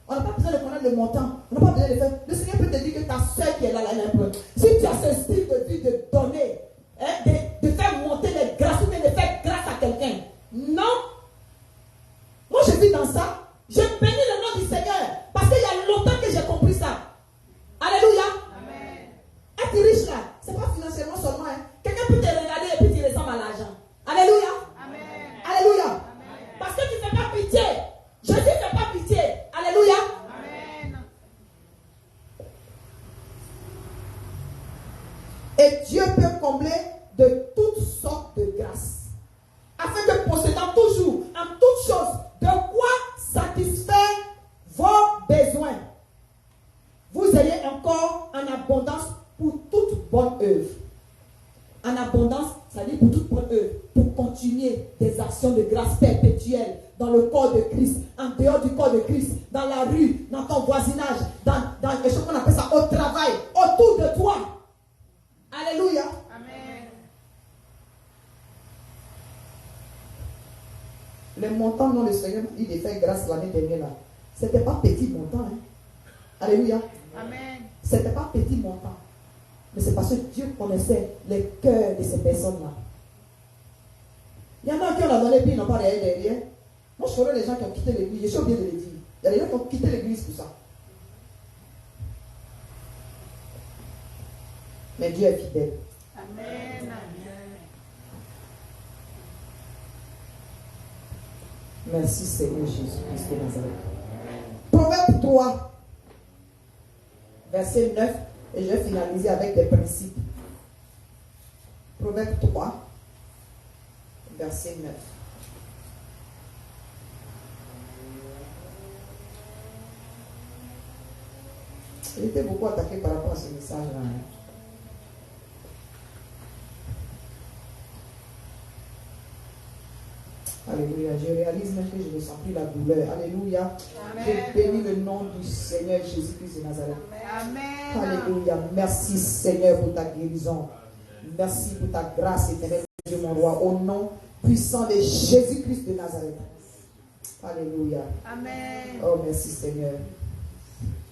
On n'a pas besoin de connaître le montant. On n'a pas besoin de faire. Le Seigneur peut te dire que ta soeur qui est là, elle a un peu. Si tu as ce style de vie de donner, hein, de faire monter les grâces ou bien de faire grâce à quelqu'un. Non. Moi, je vis dans ça. Je bénis le nom du Seigneur. Parce qu'il y a longtemps que j'ai compris ça. Alléluia. Amen. Être riche là, c'est pas financièrement seulement. Hein. Quelqu'un peut te regarder et puis tu ressembles à l'argent. Alléluia. Amen. Alléluia. Amen. Parce que tu ne fais pas pitié. Jésus ne fait pas pitié. Alléluia. Amen. Et Dieu peut combler de toutes sortes de grâces. Afin que possédant toujours, en toutes choses, de quoi satisfaire vos besoins, vous ayez encore en abondance pour toute bonne œuvre. En abondance, ça dit pour toute bonne œuvre, pour continuer des actions de grâce perpétuelles dans le corps de Christ, en dehors du corps de Christ, dans la rue, dans ton voisinage, dans ce qu'on appelle ça, au travail, autour de toi. Alléluia. Amen. Les montants dont le Seigneur il a fait grâce l'année dernière là, c'était pas petit montant. Hein. Alléluia. Amen. Ce n'était pas petit montant. Mais c'est parce que Dieu connaissait les cœurs de ces personnes-là. Il y en a qui ont la donné puis ils n'ont pas derrière. Moi, je connais les gens qui ont quitté l'église. Je suis obligé de le dire. Il y a des gens qui ont quitté l'église pour ça. Mais Dieu est fidèle. Amen. Merci Seigneur Jésus-Christ de Nazareth. Proverbe 3, verset 9, et je vais finaliser avec des principes. Proverbe 3, verset 9. J'ai été beaucoup attaqué par rapport à ce message-là. Alléluia. Je réalise même que je ne sens plus la douleur. Alléluia. Je bénis le nom du Seigneur Jésus-Christ de Nazareth. Amen. Alléluia. Merci Seigneur pour ta guérison. Merci pour ta grâce éternelle, Dieu mon roi. Au nom puissant de Jésus-Christ de Nazareth. Alléluia. Amen. Oh, merci Seigneur.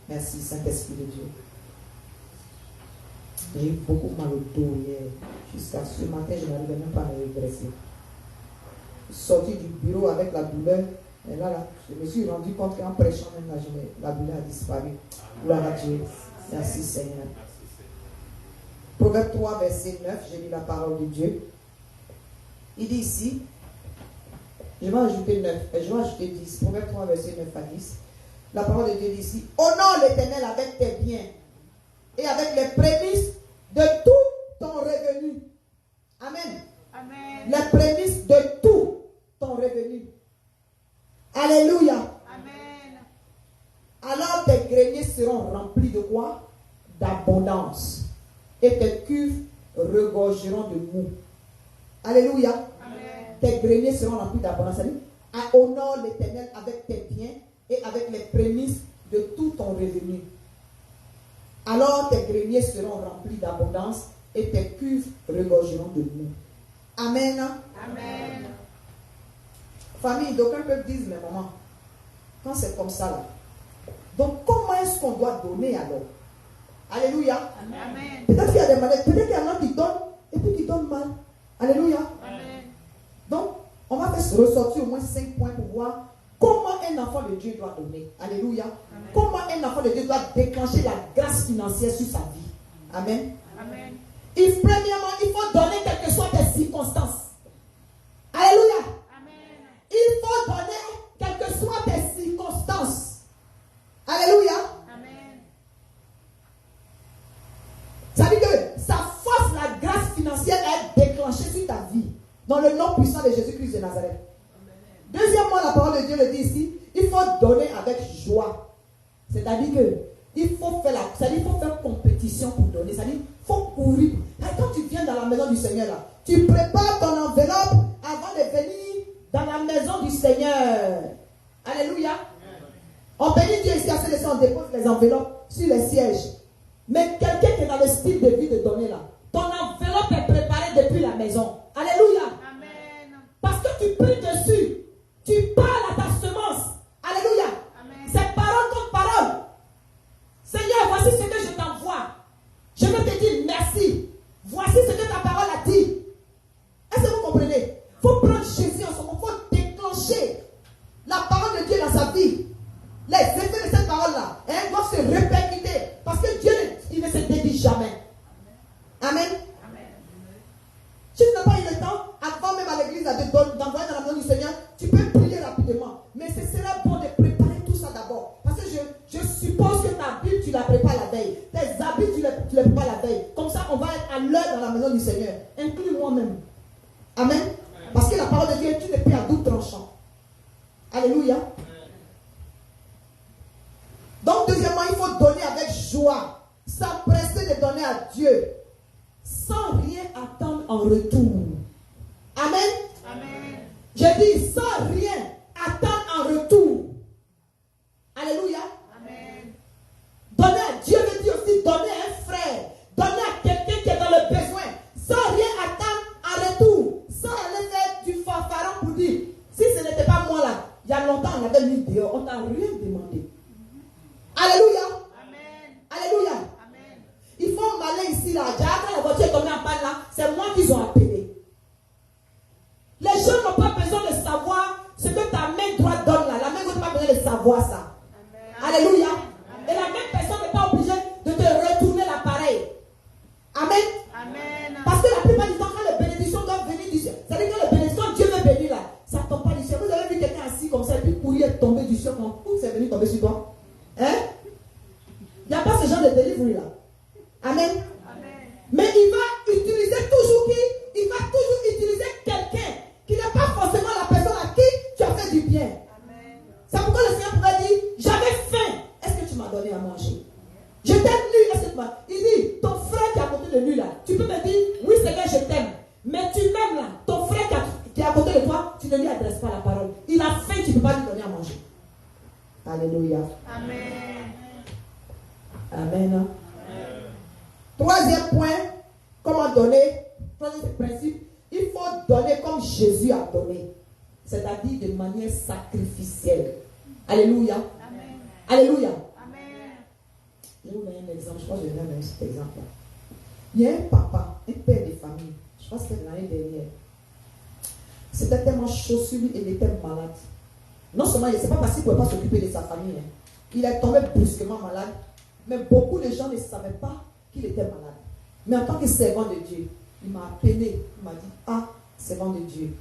Merci Saint-Esprit de Dieu. J'ai eu beaucoup mal au dos hier. Jusqu'à ce matin, je n'arrivais même pas à me redresser. Sorti du bureau avec la douleur. Et là, je me suis rendu compte qu'en prêchant même la journée, la douleur a disparu. Gloire à Dieu. Merci Seigneur. Proverbe 3, verset 9, je lis la parole de Dieu. Il dit ici, je vais ajouter 9, je vais ajouter 10. Proverbe 3, verset 9 à 10. La parole de Dieu dit ici, honore l'Éternel avec tes biens et avec les prémices de tout ton revenu. Amen. Amen. Les prémices de tout ton revenu. Alléluia. Amen. Alors tes greniers seront remplis de quoi? D'abondance. Et tes cuves regorgeront de mou. Alléluia. Amen. Tes greniers seront remplis d'abondance. Honore l'Éternel avec tes biens et avec les prémices de tout ton revenu. Alors tes greniers seront remplis d'abondance et tes cuves regorgeront de mou. Amen. Amen. Famille, d'aucuns peuvent dire, mais maman, quand c'est comme ça là, donc comment est-ce qu'on doit donner alors? Alléluia. Amen. Peut-être qu'il y a des malades, peut-être qu'il y en a qui donnent et puis qui donnent mal. Alléluia. Amen. Donc, on va faire ressortir au moins 5 points pour voir comment un enfant de Dieu doit donner. Alléluia. Amen. Comment un enfant de Dieu doit déclencher la grâce financière sur sa vie. Amen. Amen. Premièrement, il faut donner quelles que soient tes circonstances. Alléluia. Amen. Il faut donner quelles que soient tes circonstances. Alléluia. Amen. Ça veut dire que ça force la grâce financière à être déclenchée sur ta vie. Dans le nom puissant de Jésus-Christ de Nazareth. Deuxièmement, la parole de Dieu le dit ici, il faut donner avec joie. C'est-à-dire que il faut faire compétition pour donner. C'est-à-dire il faut courir. Quand tu viens dans la maison du Seigneur, là, tu prépares ton enveloppe avant de venir dans la maison du Seigneur. Alléluia. On bénit Dieu ici à ce on dépose les enveloppes sur les sièges. Mais quelqu'un qui est dans le style de vie de donner là, ton enveloppe est préparée depuis la maison. Alléluia. Amen. Parce que tu pries dessus. Tu parles à ta semence. Alléluia. Amen. C'est parole contre parole. Seigneur, voici ce que je t'envoie. Je veux te dire merci. Voici ce que ta parole a dit. Est-ce que vous comprenez? Il faut prendre Jésus en ce moment. Il faut déclencher la parole de Dieu dans sa vie. Les effets de cette parole-là doivent se répercuter. Parce que Dieu, il ne se dédie jamais. Amen. Si tu n'as pas eu le temps, avant même à l'église d'envoyer dans la maison du Seigneur, tu peux prier rapidement. Mais ce serait bon de préparer tout ça d'abord. Parce que je suppose que ta Bible, tu la prépares la veille. Tes habits, tu les prépares la veille. Comme ça, on va être à l'heure dans la maison du Seigneur. Inclus moi-même. Amen. Parce que la parole de Dieu est une épée à double tranchant. Alléluia. Donc, deuxièmement, il faut donner avec joie. S'empresser de donner à Dieu. Sans rien attendre en retour. Amen. Amen. Je dis sans rien attendre en retour. Alléluia. Amen. Donner à Dieu veut dire aussi donner à un frère. Donner à quelqu'un qui est dans le besoin. Sans rien attendre en retour. Sans aller faire du fanfaron pour dire, si ce n'était pas moi là, il y a longtemps on avait mis dehors, on t'a rien demandé. Alléluia. ici, là, déjà quand la voiture est tombée en panne, là, c'est moi qu'ils ont appelé. Les gens n'ont pas besoin de savoir ce que ta main droite donne là. La main gauche n'a pas besoin de savoir ça. Amen. Alléluia. Amen. Et la même personne n'est pas obligée de te retourner l'appareil. Amen. Amen. Parce que la plupart du temps, quand les bénédictions doivent venir du ciel, c'est-à-dire que les bénédictions, Dieu veut bénir là, ça ne tombe pas du ciel. Vous avez vu quelqu'un assis comme ça, et puis pourri est tombé du ciel, quand c'est venu tomber sur toi. Hein? Il n'y a pas ce genre de délivre là. Amen. Amen. Mais il va utiliser toujours qui? Il va toujours utiliser quelqu'un qui n'est pas forcément la personne à qui tu as fait du bien. Amen. C'est pourquoi le Seigneur pouvait dire, j'avais faim, est-ce que tu m'as donné à manger? Je t'aime nu, est-ce que tu m'as... Il dit, ton frère qui est à côté de lui là, tu peux me dire, oui Seigneur, je t'aime. Mais tu m'aimes là, ton frère qui est à côté de toi, tu ne lui adresses pas la parole. Il a faim, tu ne peux pas lui donner à manger. Alléluia. Amen. Amen. Amen. Troisième point, comment donner? Troisième principe, il faut donner comme Jésus a donné. C'est-à-dire de manière sacrificielle. Alléluia. Amen. Alléluia. Amen. Je vais vous donner un exemple. Je crois que je vais donner un petit exemple. Il y a un papa, un père de famille. Je crois que c'était l'année dernière. C'était tellement chaud sur lui et il était malade. Non seulement, ce n'est pas parce qu'il ne pouvait pas s'occuper de sa famille. Hein. Il est tombé brusquement malade. Mais beaucoup de gens ne savaient pas qu'il était malade. Mais en tant que servant de Dieu, il m'a appelé. Il m'a dit, ah, servant de Dieu,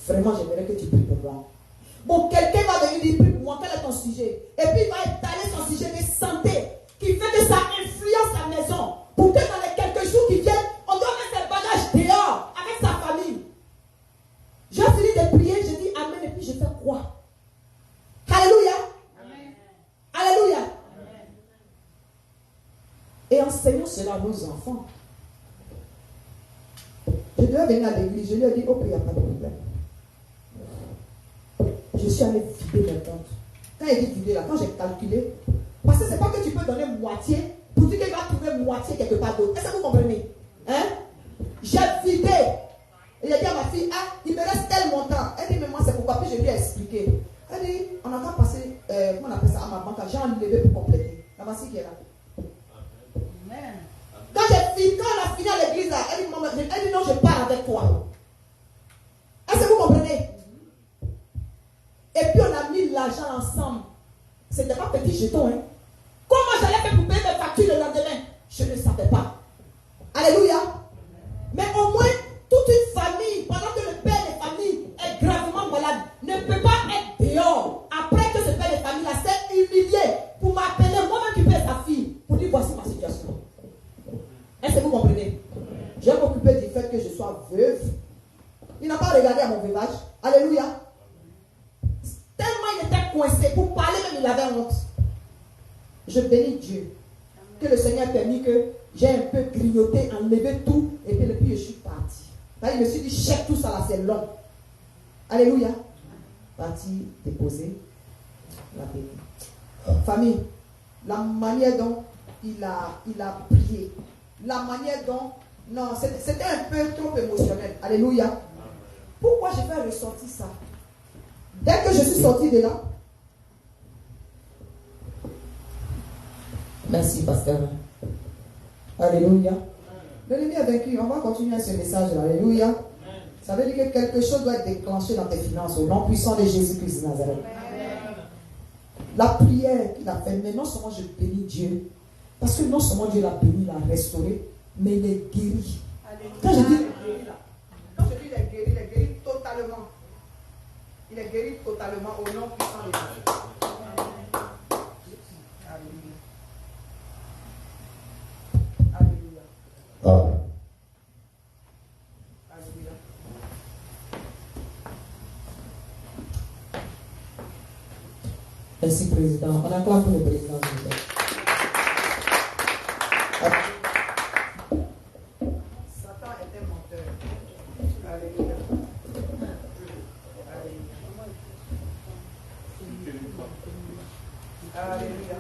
vraiment, j'aimerais que tu pries pour moi. Bon, quelqu'un va venir dire, prie pour moi, quel est ton sujet? Et puis, il va étaler son sujet de santé, qui fait que ça influence la maison. Pour que dans les quelques jours qui viennent, on doit mettre ses bagages dehors avec sa famille. J'ai fini de prier, je dis Amen, et puis je fais quoi? Alléluia. Amen. Alléluia. Amen. Et enseignons cela à nos enfants. Je devais venir à l'église, je lui ai dit, ok, il n'y a pas de problème. Je suis allé vider mes comptes. Quand il dit vider là, quand j'ai calculé, parce que c'est pas que tu peux donner moitié pour dire qu'il va trouver moitié quelque part d'autre. Est-ce que vous comprenez? Hein? J'ai vidé. Et j'ai dit à ma fille, ah, il me reste tel montant. Elle dit, mais moi c'est pourquoi? Puis je lui ai expliqué. Elle dit, on a qu'à passer, comment on appelle ça, à ma banque, j'ai enlevé pour compléter. La voici qui est là. Amen. Quand on a fini à l'église, elle dit, non, je pars avec toi. Est-ce que vous comprenez? Et puis on a mis l'argent ensemble. C'était pas petit jeton, hein. Comment j'allais faire pour payer mes factures le lendemain? Je ne savais pas. Alléluia. Mais au moins, toute une famille, pendant que le père de famille est gravement malade, ne peut pas être dehors. Après que ce père de famille s'est humilié pour m'appeler, moi-même qui paie sa fille, pour dire voici ma situation. Est-ce que vous comprenez? Je vais m'occuper du fait que je sois veuve. Il n'a pas regardé à mon veuvage. Alléluia. Tellement il était coincé, pour parler même il avait honte. Je bénis Dieu. Que le Seigneur a permis que j'ai un peu grignoté, enlevé tout, et puis je suis parti. Là, il me suis dit, check tout ça là, c'est long. Alléluia. Parti, déposer, la béni. Famille, la manière dont il a prié, la manière dont, non, c'était un peu trop émotionnel. Alléluia. Pourquoi je vais ressortir ça? Dès que je suis sorti de là, merci, pasteur. Alléluia. L'ennemi est vaincu. On va continuer ce message. Alléluia. Ça veut dire que quelque chose doit être déclenché dans tes finances au nom puissant de Jésus-Christ de Nazareth. La prière qu'il a faite, mais non seulement je bénis Dieu, parce que non seulement Dieu l'a béni, l'a restauré, mais il est guéri. Quand je dis il est guéri totalement. Il est guéri totalement au nom puissant de Jésus. Alléluia. Alléluia. Merci, Président. On acclame pour le Président. Satan était menteur. Alléluia. Alléluia.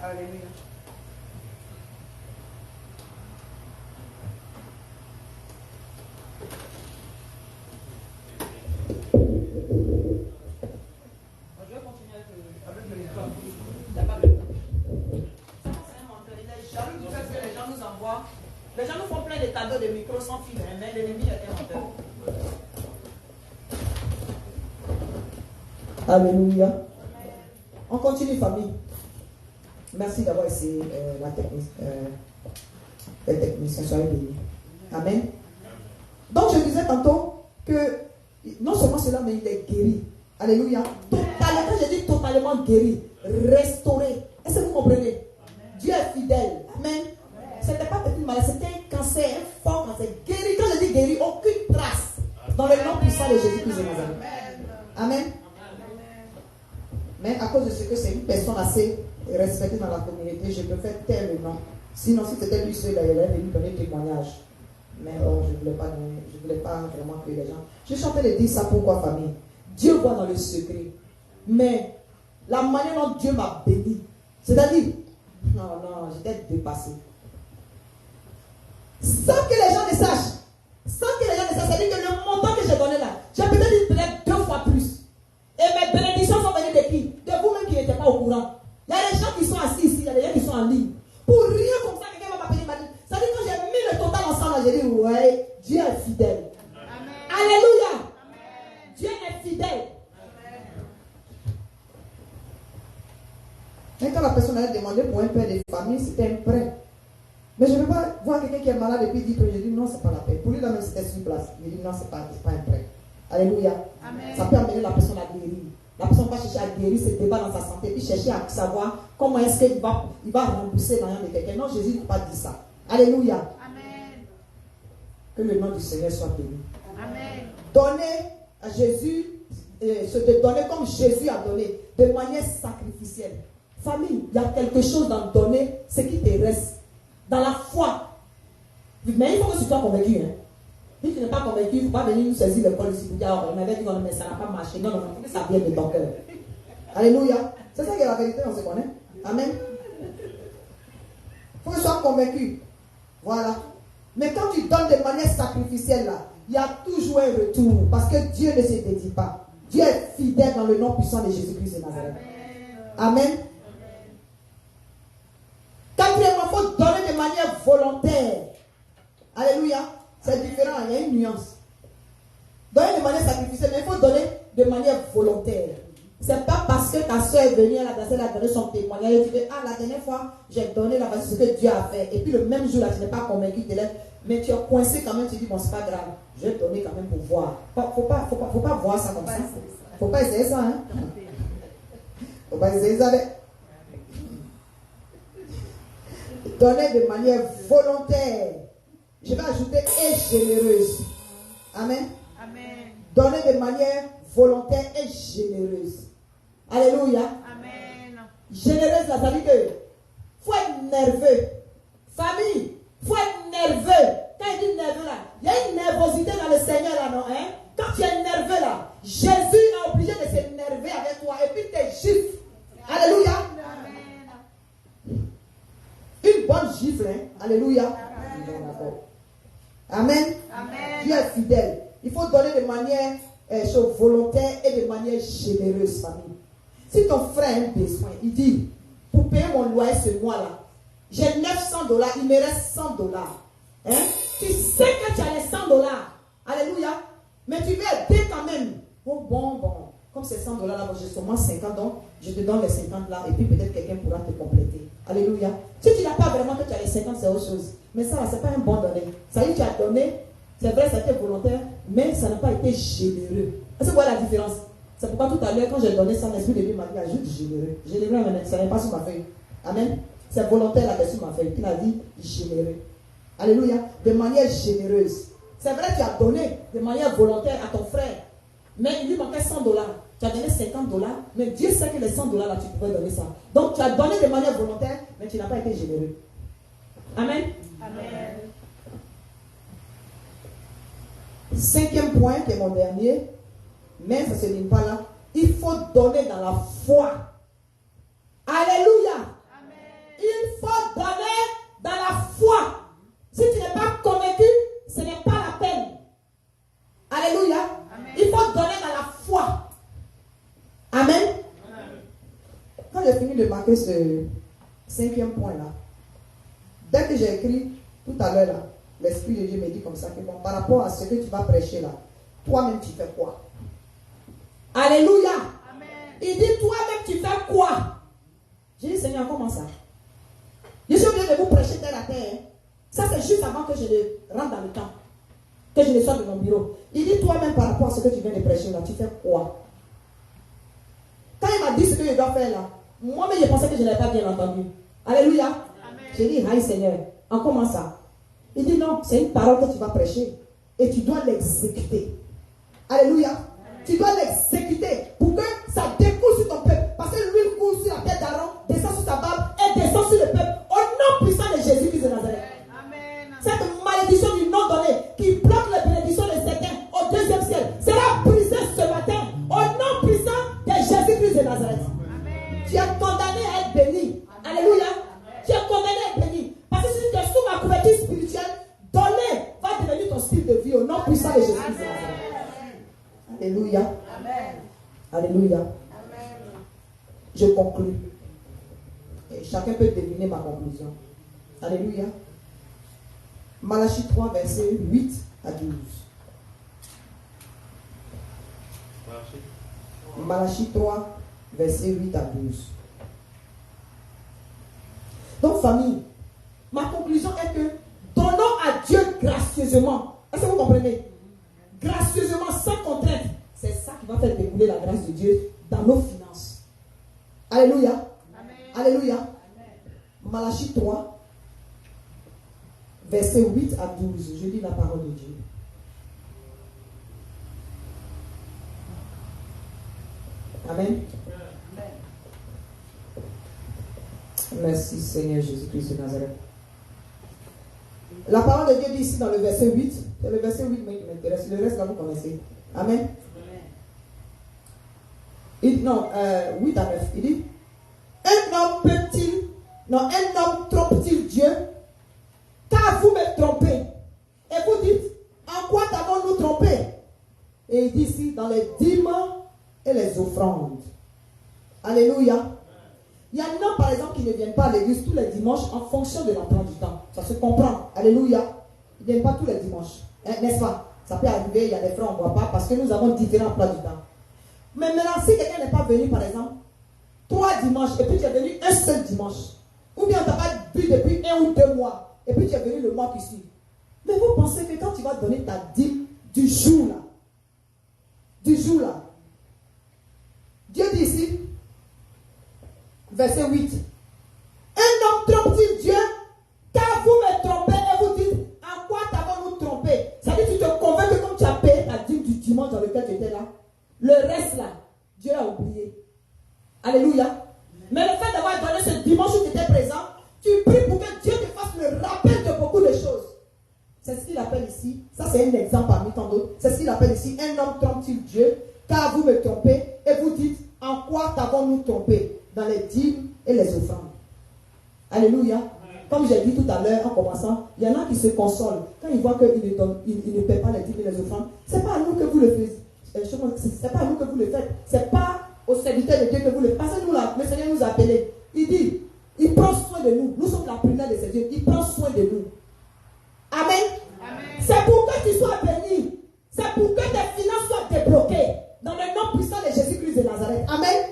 Alléluia. Alléluia. On continue, famille. Merci d'avoir essayé les techniciens. Soyez bénis. Amen. Donc, je disais tantôt que non seulement cela, mais il est guéri. Alléluia. Totalement, quand je dis totalement guéri, restauré. Est-ce que vous comprenez? Amen. Dieu est fidèle. Amen. Ce n'était pas petit malade, c'était un cancer, un fort cancer. Guéri, quand je dis guéri, aucune trace. Dans le nom puissant de Jésus-Christ de Nazareth. Amen. Mais à cause de ce que c'est une personne assez respectée dans la communauté, je peux faire tel le nom. Sinon, si c'était lui seul, il allait venir donner témoignage. Mais oh, je ne voulais pas vraiment que les gens. Je suis en train de dire ça pourquoi, famille. Dieu voit dans le secret. Mais la manière dont Dieu m'a béni, c'est-à-dire, non, j'étais dépassé. Sans que les gens ne sachent. C'est-à-dire que le montant que j'ai donné là, j'ai peut-être dit 2 fois plus. Et mes bénédictions sont venues de qui? De vous-même qui n'étiez pas au courant. Il y a des gens qui sont assis ici, il y a des gens qui sont en ligne. Pour rien comme ça, quelqu'un va m'appeler, m'a dit. Ça dit quand j'ai mis le total ensemble, j'ai dit, ouais, Dieu est fidèle. Amen. Alléluia. Amen. Dieu est fidèle. Et quand la personne a demandé pour un père de famille, c'était un prêt. Mais je ne veux pas voir quelqu'un qui est malade et puis dire que je dis non, c'est pas la paix. Pour lui, là même, c'était sur place. Il dit non, c'est pas un prêt. Alléluia. Amen. Ça peut amener la personne à guérir. La personne va chercher à guérir ses débats dans sa santé, puis chercher à savoir comment est-ce qu'il va rembourser l'argent de quelqu'un. Non, Jésus n'a pas dit ça. Alléluia. Amen. Que le nom du Seigneur soit béni. Amen. Donner à Jésus, se donner comme Jésus a donné, de manière sacrificielle. Famille, il y a quelque chose dans donner, ce qui te reste. Dans la foi. Mais il faut que tu sois convaincu. Hein. Si tu n'es pas convaincu, il ne faut pas venir nous saisir le col ici pour dire, on avait dit mais ça n'a pas marché. Non, il faut que ça vienne de ton cœur. Alléluia. C'est ça qui est la vérité, on se connaît. Amen. Il faut que tu sois convaincu. Voilà. Mais quand tu donnes de manière sacrificielle, là, il y a toujours un retour. Parce que Dieu ne se dédie pas. Dieu est fidèle dans le nom puissant de Jésus-Christ de Nazareth. Amen. Quatrièmement, il faut donner de manière volontaire. Alléluia. C'est différent, il y a une nuance. Donner de manière sacrificielle, mais il faut donner de manière volontaire. C'est pas parce que ta soeur est venue, elle a donné son témoignage, et tu dis, la dernière fois, j'ai donné là, parce que ce que Dieu a fait. Et puis le même jour là, tu n'es pas convaincu, mais tu es coincé quand même, tu dis, bon, c'est pas grave, je vais donner quand même pour voir. Faut pas voir ça comme ça. Faut pas essayer ça, hein. Faut pas essayer ça, mais... Donner de manière volontaire. Je vais ajouter et généreuse. Amen. Amen. Donner de manière volontaire et généreuse. Alléluia. Amen. Généreuse, ça veut dire que faut être nerveux. Famille, faut être nerveux. Quand il dit nerveux là, il y a une nervosité dans le Seigneur là, non? Hein? Quand tu es nerveux là, Jésus est obligé de s'énerver avec toi et puis tu gifles. Alléluia. Une bonne gifle, hein? Alléluia. Amen. Amen. Amen. Dieu est fidèle. Il faut donner de manière volontaire et de manière généreuse, famille. Si ton frère a un besoin, il dit, pour payer mon loyer ce mois-là, j'ai $900, il me reste $100. Hein? Tu sais que tu as les $100. Alléluia. Mais tu veux aider quand même. Oh, bon. Comme c'est $100 là, j'ai seulement 50, donc je te donne les 50 là, et puis peut-être quelqu'un pourra te compléter. Alléluia. Si tu n'as pas vraiment que tu as les 50, c'est autre chose. Mais ça, c'est pas un bon donné. Ça veut dire que tu as donné, c'est vrai, ça a été volontaire, mais ça n'a pas été généreux. Est-ce que vous voyez la différence? C'est pourquoi tout à l'heure, quand j'ai donné ça, l'Esprit de Dieu m'a dit, ajoute généreux. Généreux, ça n'est pas sur ma feuille. Amen. C'est volontaire là, sur ma feuille. Il a dit généreux. Alléluia. De manière généreuse. C'est vrai, tu as donné de manière volontaire à ton frère, mais il lui manquait $100. Tu as donné $50, mais Dieu sait que les $100 là, tu pouvais donner ça. Donc tu as donné de manière volontaire, mais tu n'as pas été généreux. Amen. Amen. 5e point, qui est mon dernier, mais ça ne se limite pas là. Il faut donner dans la foi. Alléluia. Amen. Il faut donner dans la foi. Si tu n'es pas convaincu, ce n'est pas la peine. Alléluia. Amen. Il faut donner dans la foi. Amen. Amen. Quand j'ai fini de marquer ce 5e point là, dès que j'ai écrit tout à l'heure là, l'Esprit de Dieu me dit comme ça que bon, par rapport à ce que tu vas prêcher là, toi-même tu fais quoi? Alléluia. Amen. Il dit, toi-même, tu fais quoi? J'ai dit, Seigneur, comment ça? Je suis obligé de vous prêcher terre à terre. Hein. Ça, c'est juste avant que je ne rentre dans le camp. Que je ne sorte de mon bureau. Il dit, toi-même, par rapport à ce que tu viens de prêcher là, tu fais quoi? Quand il m'a dit ce que je dois faire là, moi-même, je pensais que je n'avais pas bien entendu. Alléluia. J'ai dit, aïe Seigneur, en comment ça? Il dit, non, c'est une parole que tu vas prêcher. Et tu dois l'exécuter. Alléluia. Amen. Tu dois l'exécuter pour que ça découle sur ton peuple. Parce que l'huile coule sur la tête d'Aaron, descend sur sa barbe et descend sur le peuple. Au nom puissant de Jésus-Christ de Nazareth. Amen. Cette malédiction du nom donné qui bloque la bénédiction de certains au deuxième ciel sera brisée ce matin. Au nom puissant de Jésus-Christ de Nazareth. Amen. Tu es condamné à être béni. Amen. Alléluia. Amen. Tu es condamné à être béni. Parce que si tu es sous ma couverture spirituelle, donner va devenir ton style de vie au nom puissant de Jésus-Christ de Nazareth. Alléluia. Amen. Alléluia. Amen. Je conclue. Et chacun peut deviner ma conclusion. Alléluia. Malachie 3, verset 8 à 12. Malachie 3, verset 8 à 12. Donc, famille, ma conclusion est que donnons à Dieu gracieusement. Est-ce que vous comprenez? Gracieusement, sans contrainte. C'est ça qui va faire découler la grâce de Dieu dans nos finances. Alléluia. Amen. Alléluia. Amen. Malachie 3, verset 8 à 12. Je lis la parole de Dieu. Amen. Amen. Merci Seigneur Jésus-Christ de Nazareth. La parole de Dieu dit ici dans le verset 8, c'est le verset 8 qui m'intéresse, le reste là vous connaissez. Amen. Il, non, 8 à 9, il dit, un homme trompe-t-il Dieu, car vous me trompez. Et vous dites, en quoi t'avons-nous trompé? Et il dit ici, dans les dîmes et les offrandes. Alléluia. Il y a des gens, par exemple, qui ne viennent pas à l'église tous les dimanches en fonction de l'emploi du temps. Ça se comprend. Alléluia. Ils ne viennent pas tous les dimanches. Hein, n'est-ce pas? Ça peut arriver, il y a des frères, on ne voit pas parce que nous avons différents emplois du temps. Mais maintenant, si quelqu'un n'est pas venu, par exemple, 3 dimanches, et puis tu es venu un seul dimanche, ou bien on ne t'a pas vu depuis 1 ou 2 mois, et puis tu es venu le mois qui suit. Mais vous pensez que quand tu vas donner ta dîme du jour là, Dieu dit ici, verset 8, un homme trompe-t-il Dieu, car vous me trompez et vous dites, en quoi t'avons-nous trompé? Ça veut dire que tu te convaincs que comme tu as payé ta dîme du dimanche dans lequel tu étais là, le reste là, Dieu a oublié. Alléluia. Mais le fait d'avoir donné ce dimanche où tu étais présent, tu pries pour que Dieu te fasse le rappel de beaucoup de choses. C'est ce qu'il appelle ici, ça c'est un exemple parmi tant d'autres, c'est ce qu'il appelle ici, un homme trompe-t-il Dieu, car vous me trompez et vous dites, en quoi t'avons-nous trompé? Dans les dîmes et les offrandes. Alléluia. Comme j'ai dit tout à l'heure en commençant, il y en a qui se consolent quand ils voient qu'ils ne paient pas les dîmes et les offrandes. Ce n'est pas à nous que vous le faites. C'est pas à nous que vous le faites. Ce n'est pas aux serviteurs de Dieu que vous le faites. Parce que nous, le Seigneur nous a appelés. Il dit, il prend soin de nous. Nous sommes la prunelle de ses yeux. Il prend soin de nous. Amen. Amen. C'est pour que tu sois béni. C'est pour que tes finances soient débloquées. Dans le nom puissant de Jésus-Christ de Nazareth. Amen.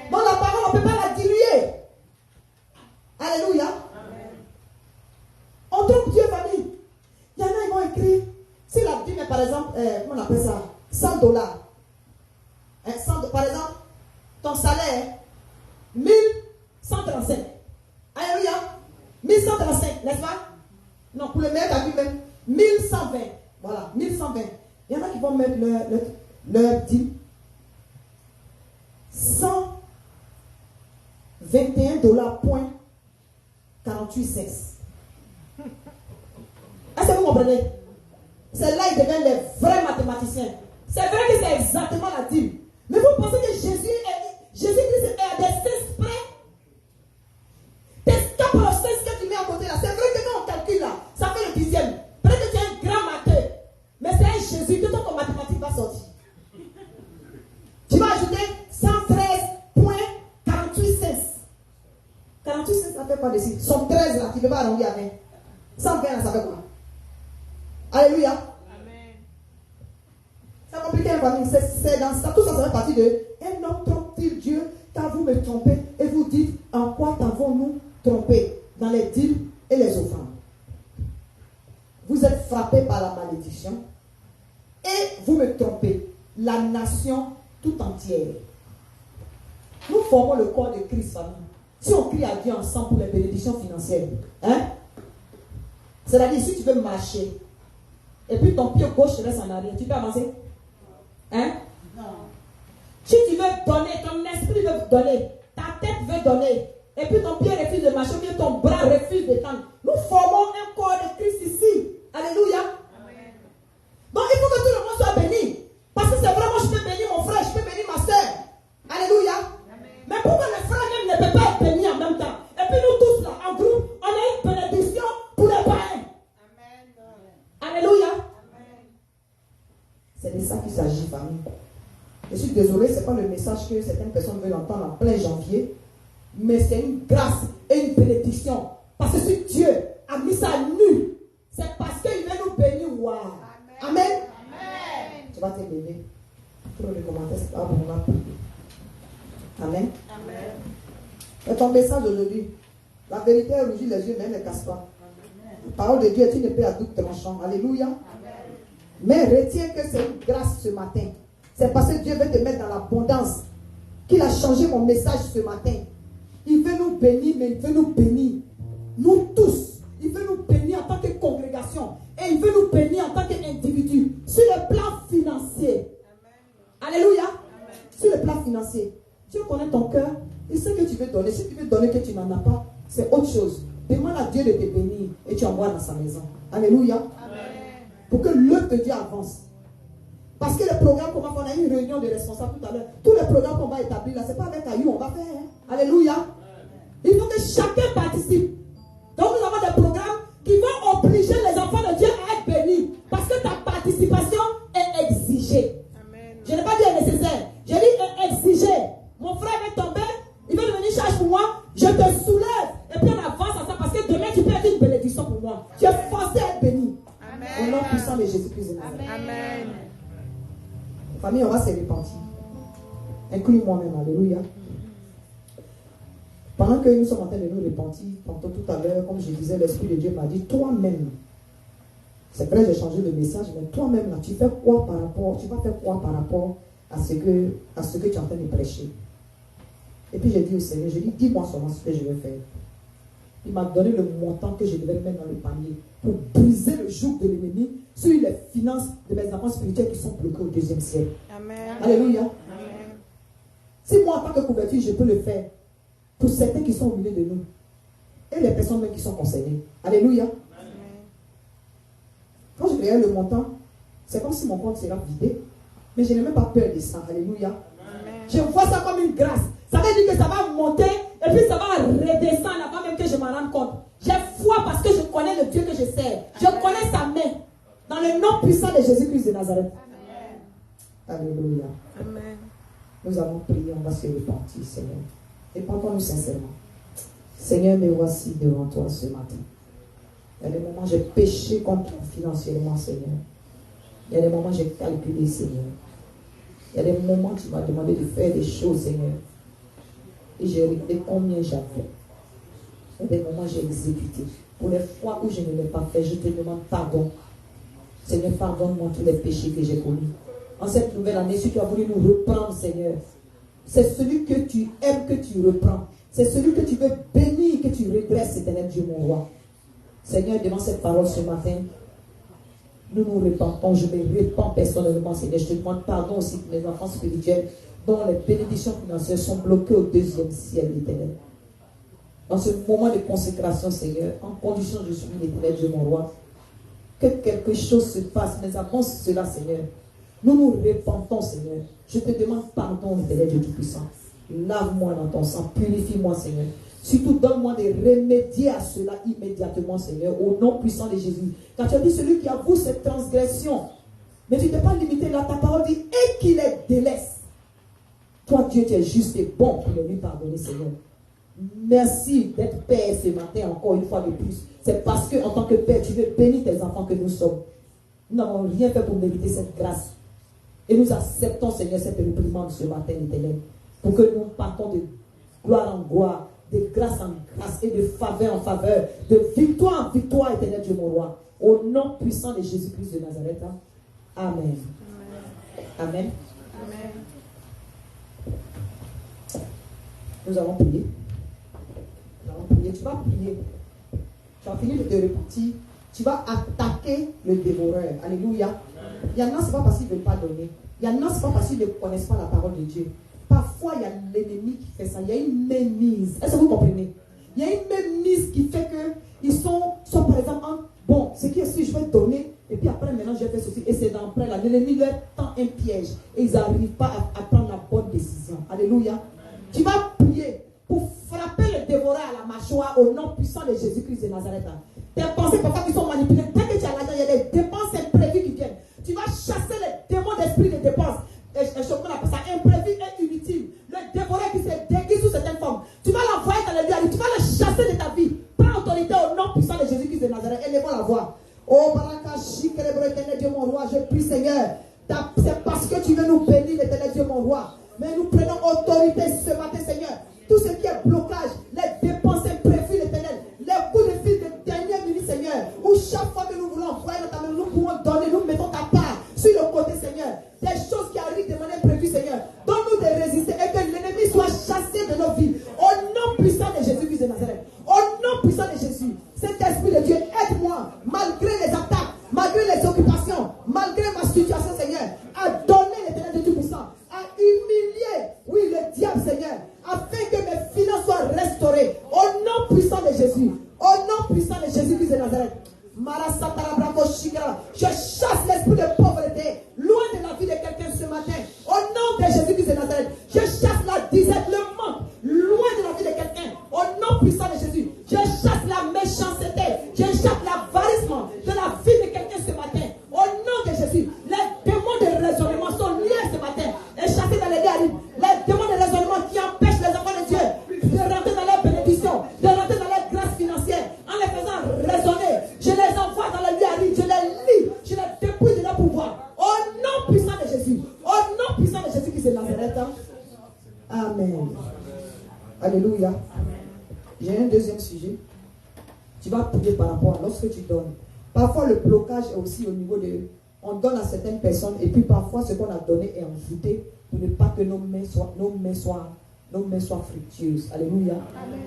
Donc la parole, on ne peut pas la diluer. Alléluia. Amen. On trompe Dieu, famille. Il y en a, ils vont écrire. Si la dîme est par exemple, comment on appelle ça? $100. Par exemple, ton salaire, 1135. Alléluia. 1135, n'est-ce pas? Non, pour le meilleur calcul même, 1120. Voilà, 1120. Il y en a qui vont mettre leur dîme. $121.48. Est-ce que vous comprenez? C'est là qu'ils deviennent les vrais mathématiciens. C'est vrai que c'est exactement la dîme. Mais vous pensez que Jésus-Christ est à des 16 près? Tes 4 que tu mets à côté là, c'est vrai que quand on calcule là, ça fait le 10e. Peut-être que tu es un grand matheux. Mais c'est un Jésus que ton mathématique va sortir. Tu vas ajouter 113.48 cents. 48 cents, ça fait quoi dessus? Son 13 là, tu ne peux pas arrondir à 20. 120 là, ça fait quoi? Alléluia. Amen. C'est compliqué, famille. C'est dans ça. Tout ça, ça fait partie de un homme trompe-t-il vous me trompez et vous dites, en quoi t'avons-nous trompé? Dans les dîmes et les offrandes. Vous êtes frappés par la malédiction et vous me trompez, la nation tout entière. Nous formons le corps de Christ, famille. Si on crie à Dieu ensemble pour les bénédictions financières, hein? C'est-à-dire, si tu veux marcher, et puis ton pied gauche reste en arrière, tu peux avancer? Hein? Non. Si tu veux donner, ton esprit veut donner, ta tête veut donner, et puis ton pied refuse de marcher, ou bien ton bras refuse de tendre. Nous formons un corps de Christ ici. Alléluia. Amen. Donc il faut que tout le monde soit béni. Parce que c'est vraiment, je peux bénir mon frère, je peux bénir ma soeur. Alléluia. Amen. Mais pourquoi le frère même ne peut pas être béni en même temps? Et puis nous tous là, en groupe, on a une bénédiction pour les païens. Amen. Alléluia. Amen. C'est de ça qu'il s'agit, famille. Je suis désolé, ce n'est pas le message que certaines personnes veulent entendre en plein janvier. Mais c'est une grâce et une bénédiction. Parce que si Dieu a mis ça nu, c'est parce qu'il veut nous bénir. Wow. Amen. Amen. Amen. Tu vas te lever. Pour les commentaires, c'est pas bon. On a prié. Amen. Amen. C'est ton message aujourd'hui. La vérité rougit les yeux, mais elle ne casse pas. La parole de Dieu est une épée à double tranchant. Alléluia. Amen. Mais retiens que c'est une grâce ce matin. C'est parce que Dieu veut te mettre dans l'abondance qu'il a changé mon message ce matin. Il veut nous bénir, mais il veut nous bénir. Nous tous. Il veut nous bénir en tant que congrégation. Et il veut nous bénir en tant qu'individu. Sur le plan financier. Amen. Alléluia. Amen. Sur le plan financier. Dieu connaît ton cœur. Il sait que tu veux donner. Si tu veux donner que tu n'en as pas, c'est autre chose. Demande à Dieu de te bénir et tu envoies dans sa maison. Alléluia. Amen. Pour que l'œuvre de Dieu avance. Parce que le programme qu'on va faire, on a eu une réunion de responsables tout à l'heure. Tous les programmes qu'on va établir là, ce n'est pas avec Caillou, on va faire. Hein? Alléluia. Il faut que chacun participe. Donc nous avons des programmes qui vont obliger les enfants de Dieu à être bénis. Parce que ta participation est exigée. Amen. Je n'ai pas dit nécessaire. J'ai dit est exigée. Mon frère va tomber, il va devenir charge pour moi. Je te soulève. Et puis on avance à ça parce que demain tu peux être une bénédiction pour moi. Tu es forcé à être béni. Amen. Au nom puissant de Jésus-Christ de Nazareth. Amen. Famille, on va se repentir. Inclus moi-même. Alléluia. Pendant que nous sommes en train de nous repentir, tantôt tout à l'heure, comme je disais, l'Esprit de Dieu m'a dit, toi-même, c'est vrai, j'ai changé de message, mais toi-même, là, tu fais quoi par rapport, tu vas faire quoi par rapport à ce que tu es en train de prêcher? Et puis j'ai dit au Seigneur, je lui ai dit, dis-moi seulement ce que je vais faire. Il m'a donné le montant que je devais mettre dans le panier pour briser le joug de l'ennemi sur les finances de mes enfants spirituels qui sont bloqués au 2e siècle. Amen. Alléluia. Amen. Si moi, en tant que couverture, je peux le faire pour certains qui sont au milieu de nous et les personnes même qui sont concernées. Alléluia. Amen. Quand je regarde le montant, c'est comme si mon compte sera vidé, mais je n'ai même pas peur de ça. Alléluia. Amen. Je vois ça comme une grâce. Ça veut dire que ça va monter et puis ça va redescendre avant même que je m'en rende compte. J'ai foi parce que je connais le Dieu que je sers. Je connais sa main. Dans le nom puissant de Jésus-Christ de Nazareth. Amen. Alléluia. Amen. Nous allons prier, on va se repentir, Seigneur. Répentons-nous sincèrement. Seigneur, me voici devant toi ce matin. Il y a des moments où j'ai péché contre toi financièrement, Seigneur. Il y a des moments où j'ai calculé, Seigneur. Il y a des moments où tu m'as demandé de faire des choses, Seigneur. Et j'ai regardé combien j'avais. Il y a des moments où j'ai exécuté. Pour les fois où je ne l'ai pas fait, je te demande pardon. Seigneur, pardonne-moi tous les péchés que j'ai commis. En cette nouvelle année, si tu as voulu nous reprendre, Seigneur, c'est celui que tu aimes que tu reprends. C'est celui que tu veux bénir que tu redresses, éternel Dieu, mon roi. Seigneur, devant cette parole ce matin, nous nous repentons. Je me repens personnellement, Seigneur. Je te demande pardon aussi pour mes enfants spirituels dont les bénédictions financières sont bloquées au 2e ciel, éternel. Dans ce moment de consécration, Seigneur, en condition je suis l'éternel Dieu, mon roi, que quelque chose se passe, mais avant cela, Seigneur, nous nous repentons, Seigneur. Je te demande pardon, éternel Dieu Tout-Puissant. Lave-moi dans ton sang, purifie-moi, Seigneur. Surtout, donne-moi de remédier à cela immédiatement, Seigneur, au nom puissant de Jésus. Car tu as dit, celui qui avoue cette transgression, mais tu ne t'es pas limité là, ta parole dit, et qu'il les délaisse. Toi, Dieu, tu es juste et bon pour lui pardonner, Seigneur. Merci d'être Père ce matin, encore une fois de plus. C'est parce que, en tant que Père, tu veux bénir tes enfants que nous sommes. Nous n'avons rien fait pour mériter cette grâce. Et nous acceptons, Seigneur, cette réprimande ce matin, éternel, pour que nous partons gloire en gloire, de grâce en grâce et de faveur en faveur, de victoire en victoire, éternel Dieu mon roi. Au nom puissant de Jésus-Christ de Nazareth. Amen. Amen. Amen. Nous allons prier. Nous allons prier. Tu vas prier. Tu vas finir de te repentir. Tu vas attaquer le dévoreur. Alléluia. Il y en a, ce n'est pas parce qu'ils ne veulent pas donner. Il y en a, ce n'est pas parce qu'ils ne connaissent pas la parole de Dieu. Parfois, il y a l'ennemi qui fait ça. Il y a une mainmise. Est-ce que vous comprenez? Il y a une mainmise qui fait qu'ils sont par exemple, bon, ce qui est sûr, je vais donner, et puis après, maintenant, je vais faire ceci, et c'est dans près là. L'ennemi leur tend un piège, et ils n'arrivent pas à prendre la bonne décision. Alléluia. Tu vas prier pour frapper le dévoreur à la mâchoire au nom puissant de Jésus-Christ de Nazareth. Tes pensées, parfois, qui sont manipulées. Dès que tu as l'argent, il y a des dépenses imprévues qui viennent. Tu vas chasser les démons d'esprit de dépenses. Et je appelle ça imprévu et inutile. Le dévoreur qui se déguise sous certaines formes. Tu vas l'envoyer dans le lieu. Tu vas le chasser de ta vie. Prends autorité au nom puissant de Jésus-Christ de Nazareth. Élevons la voix. Oh, Barakashi, éternel Dieu mon roi. Je prie, Seigneur. C'est parce que tu veux nous bénir, l'éternel Dieu mon roi. Mais nous prenons autorité ce matin, Seigneur. Tout ce qui est blocage, les dépenses imprévues, l'éternel, les coups de fil de dernière minute, Seigneur, où chaque fois que nous voulons envoyer notre main, nous pouvons donner, nous mettons ta part sur le côté, Seigneur. Des choses qui arrivent de manière imprévue, Seigneur. Donne-nous de résister et que l'ennemi soit chassé de nos vies. Au nom puissant de Jésus-Christ de Nazareth. Au nom puissant de Jésus. Cet esprit de Dieu, aide-moi, malgré les attaques, malgré les occupations, malgré ma situation, Seigneur, à donner l'éternel de Tout-Puissant, à humilier, oui, le diable, Seigneur, afin que mes finances soient restaurées. Au nom puissant de Jésus. Au nom puissant de Jésus-Christ de Nazareth. Je chasse l'esprit de pauvreté loin de la vie de quelqu'un ce matin. Au nom de Jésus-Christ de Nazareth. Je chasse la disette, le manque loin de la vie de quelqu'un. Au nom puissant de Jésus. Je chasse la méchanceté. Je chasse l'avarissement de la vie de quelqu'un ce matin. Au nom de Jésus. Les démons de raisonnement sont liés ce matin et chassés dans les lieux. Les démons de raisonnement qui empêchent les enfants de Dieu de rentrer dans leurs bénédictions, de rentrer dans leurs grâces financières en les faisant raisonner. Je les envoie dans le lieu aride, je les lis, je les dépouille de leur pouvoir. Au nom puissant de Jésus. Au nom puissant de Jésus qui se Nazareth. Amen. Alléluia. J'ai un deuxième sujet. Tu vas prier par rapport à lorsque tu donnes. Parfois le blocage est aussi au niveau de... On donne à certaines personnes et puis parfois ce qu'on a donné est envoûté pour ne pas que nos mains soient fructueuses. Alléluia.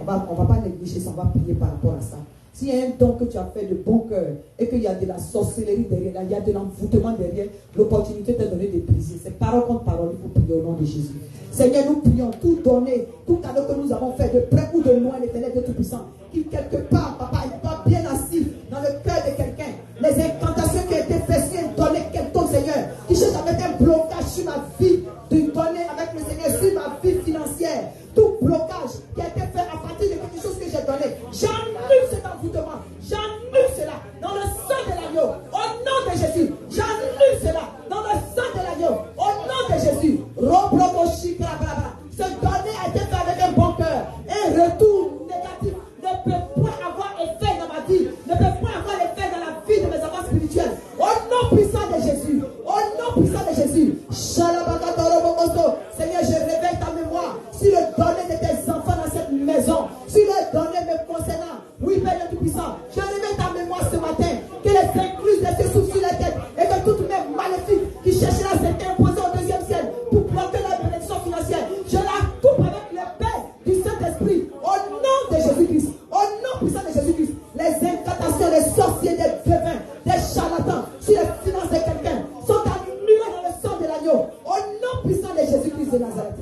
On va pas négliger ça, on va prier par rapport à ça. S'il y a un don que tu as fait de bon cœur et qu'il y a de la sorcellerie derrière, il y a de l'envoûtement derrière, l'opportunité t'est donnée de briser. C'est parole contre parole, il faut prier au nom de Jésus. Seigneur, nous prions, tout donner, tout cadeau que nous avons fait de près ou de loin, l'éternel de Tout-Puissant, qui quelque part, papa, il soit bien assis dans le cœur de quelqu'un. Les incantations qui ont été faites, si elles donnaient quelqu'un, Seigneur, qui cherche à mettre un blocage sur ma vie, de donner avec le Seigneur sur ma vie financière. Tout blocage qui a été fait à partir de quelque chose que j'ai donné, j'annule cet envoûtement, j'annule cela dans le sang de l'agneau, au nom de Jésus, j'annule cela dans le sang de l'agneau, au nom de Jésus. Ce donner a été fait avec un bon cœur. Un retour négatif ne peut point avoir effet dans ma vie, ne peut point avoir effet dans la vie de mes enfants spirituels. Au nom puissant de Jésus, au nom puissant de Jésus. Seigneur, je réveille ta mémoire sur le donner de tes enfants dans cette maison, sur le donner me concernant. Oui, Père Tout-Puissant, je réveille ta mémoire ce matin, que les incluses se souffrent sur la tête et que toutes mes maléfiques qui cherchent à s'imposer au deuxième ciel pour bloquer la bénédiction financière, je la coupe avec le Père du Saint-Esprit, au nom de Jésus-Christ, au nom puissant de Jésus-Christ. Les incantations, les sorciers, des devins, des charlatans sur les finances de quelqu'un sont annulés dans le sang de l'agneau, au nom puissant de Jésus-Christ de Nazareth.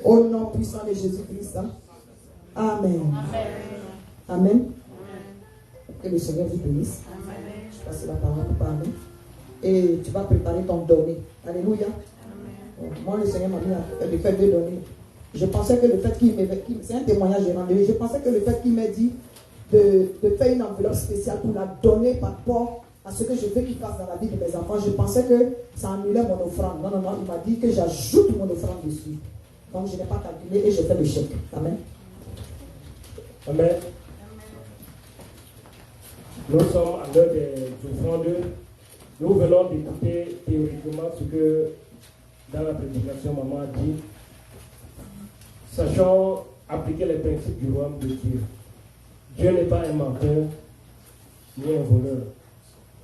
Au nom puissant de Jésus-Christ. Amen. Amen. Que le Seigneur vous bénisse. Je passe la parole pour parler. Et tu vas préparer ton donner. Alléluia. Moi, le Seigneur m'a mis le fait de donner. Je pensais que le fait qu'il m'ait... C'est un témoignage de rendez-vous. Je pensais que le fait qu'il m'ait dit de faire une enveloppe spéciale pour la donner par rapport à ce que je veux qu'il fasse dans la vie de mes enfants, je pensais que ça annulait mon offrande. Non, il m'a dit que j'ajoute mon offrande dessus. Donc je n'ai pas calculé et je fais le chèque. Amen. Amen. Nous sommes à l'heure des offrandes. Nous venons d'écouter théoriquement ce que dans la prédication maman a dit. sachant appliquer les principes du royaume de Dieu. Dieu n'est pas un menteur ni un voleur,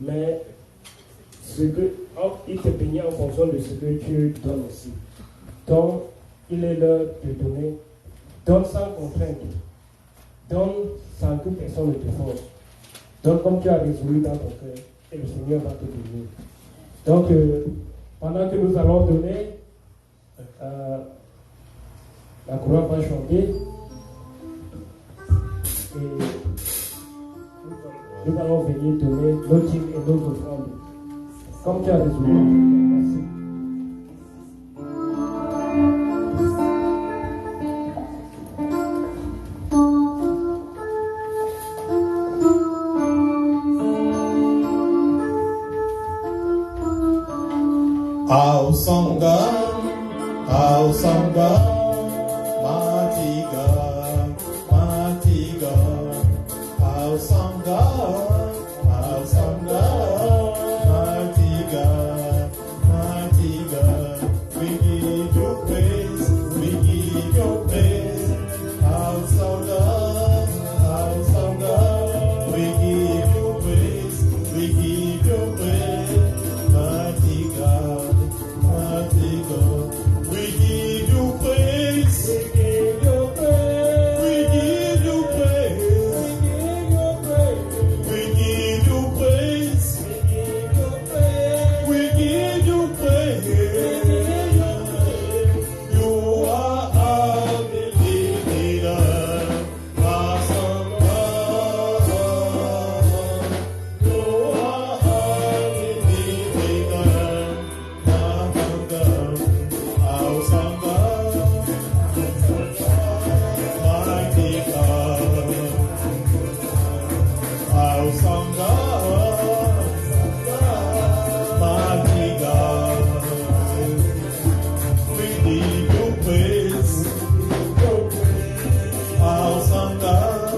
mais il te bénit en fonction de ce que Dieu donne aussi. Donc, il est l'heure de donner. Donne sans contrainte. Donne sans que personne ne te force. Donne comme tu as résolu dans ton cœur et le Seigneur va te bénir. Donc, pendant que nous allons donner, la chorale va chanter et nous allons venir donner nos dîmes et nos offrandes. Comme tu as résolu. Merci. Awesome God, mighty God, mighty God. Awesome God, mighty God, mighty God. We give you praise, we give you praise. Awesome God, we give you praise, we give you praise. Mighty God. Mighty God, we give you praise, we give you praise, we give you praise, we give you praise, we give you praise. You are our leader, awesome God. You are our leader. Awesome God, mighty God, awesome God, mighty God. We give you praise, awesome God,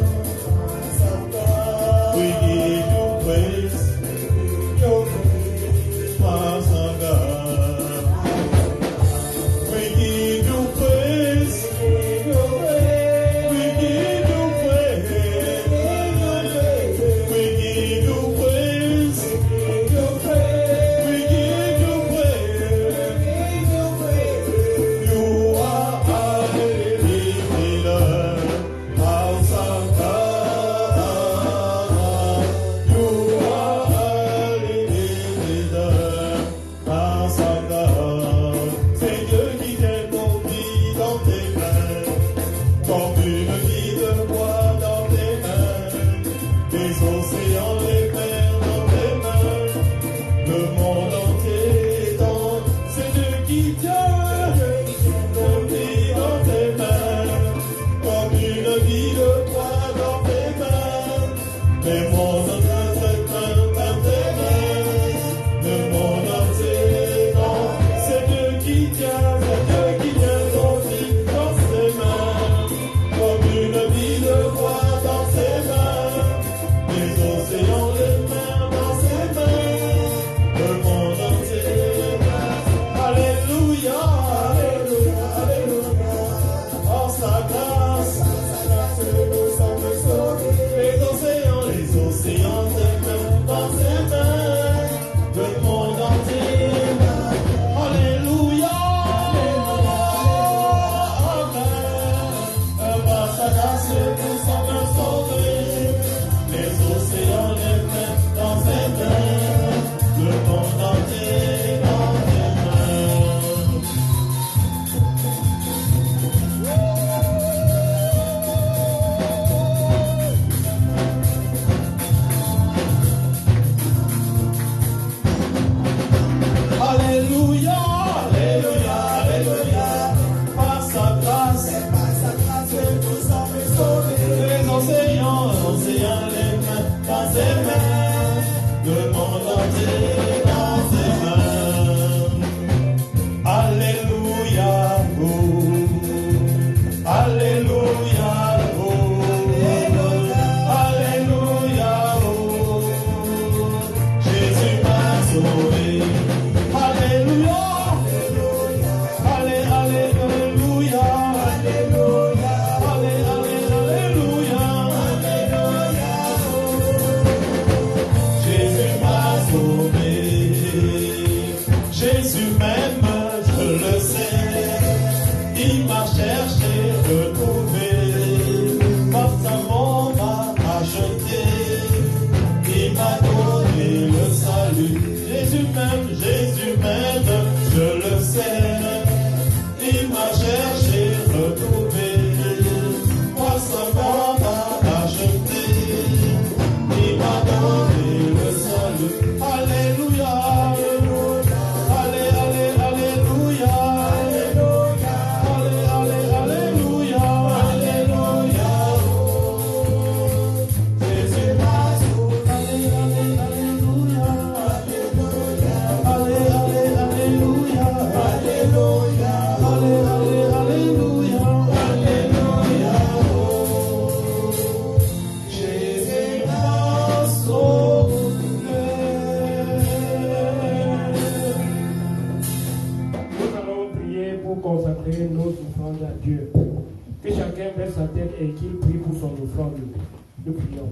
we give you praise, awesome God. We give you praise. We give you praise. We give you praise. We give you praise. You are our leader, awesome God. You are our leader, awesome God. C'est Dieu qui t'a conduit dans tes mains, comme une vie de bois dans tes mains, les océans, les mers dans tes mains, le monde entier dans, c'est Dieu qui t'a conduit dans tes mains, comme une vie de bois dans tes mains, les mondes entiers dans tes mains, le monde entier dans, c'est Dieu qui tient, c'est Dieu consacrer nos offrandes à Dieu. Que chacun baisse sa tête et qu'il prie pour son offrande. Nous prions.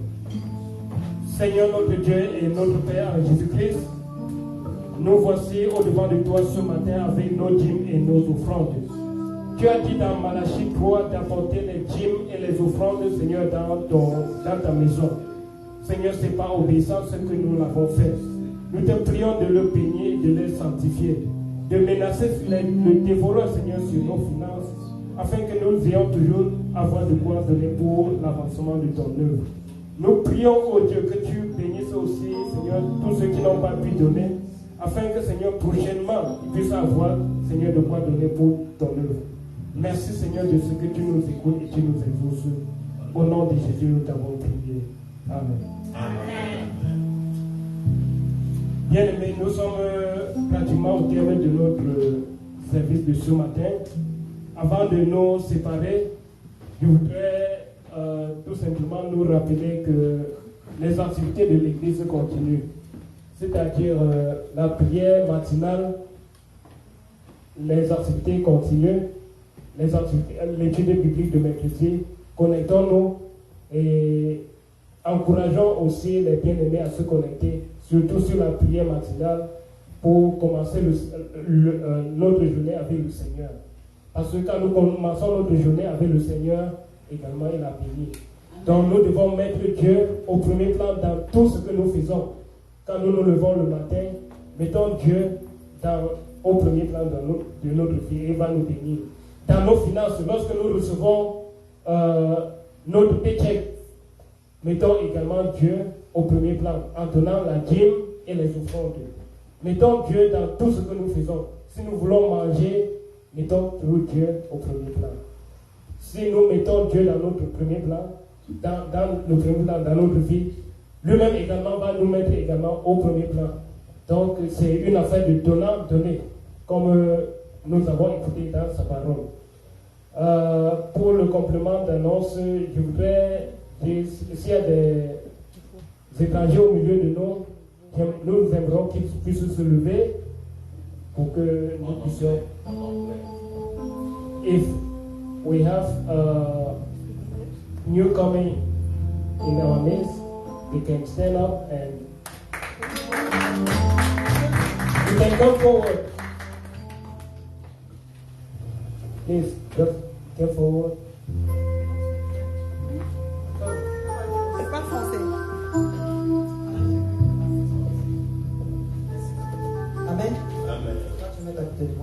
Seigneur notre Dieu et notre Père Jésus-Christ, nous voici au-devant de toi ce matin avec nos dîmes et nos offrandes. Tu as dit dans Malachie 3 d'apporter les dîmes et les offrandes, Seigneur, dans ta maison. Seigneur, ce n'est pas obéissance que nous l'avons fait. Nous te prions de le bénir et de le sanctifier, de menacer le dévoreur, Seigneur, sur nos finances, afin que nous ayons toujours avoir de quoi donner pour l'avancement de ton œuvre. Nous prions, oh Dieu, que tu bénisses aussi, Seigneur, tous ceux qui n'ont pas pu donner, afin que, Seigneur, prochainement, ils puissent avoir, Seigneur, de quoi donner pour ton œuvre. Merci, Seigneur, de ce que tu nous écoutes et tu nous exauces. Au nom de Jésus, nous t'avons prié. Amen. Amen. Bien-aimés, nous sommes pratiquement au terme de notre service de ce matin. Avant de nous séparer, je voudrais tout simplement nous rappeler que les activités de l'Église continuent. C'est-à-dire la prière matinale, les activités continuent, l'étude biblique de mercredi. Connectons-nous et encourageons aussi les bien-aimés à se connecter, surtout sur la prière matinale, pour commencer notre journée avec le Seigneur. Parce que quand nous commençons notre journée avec le Seigneur, également il a béni. Donc nous devons mettre Dieu au premier plan dans tout ce que nous faisons. Quand nous nous levons le matin, mettons Dieu au premier plan de notre vie et il va nous bénir. Dans nos finances, lorsque nous recevons notre paycheck, mettons également Dieu au premier plan, en donnant la dîme et les offrandes. Mettons Dieu dans tout ce que nous faisons. Si nous voulons manger, mettons toujours Dieu au premier plan. Si nous mettons Dieu dans notre premier plan, dans notre vie, lui-même également va nous mettre également au premier plan. Donc c'est une affaire de donnant-donner, comme nous avons écouté dans sa parole. Pour le complément d'annonce, je voudrais dire, s'il y a des étrangers au milieu de nous aimerons qu'ils puissent se lever pour que nous puissions. If we have a newcomer in our midst, we can stand up and we can come forward. Please, just come forward. C'est pas français. Amen.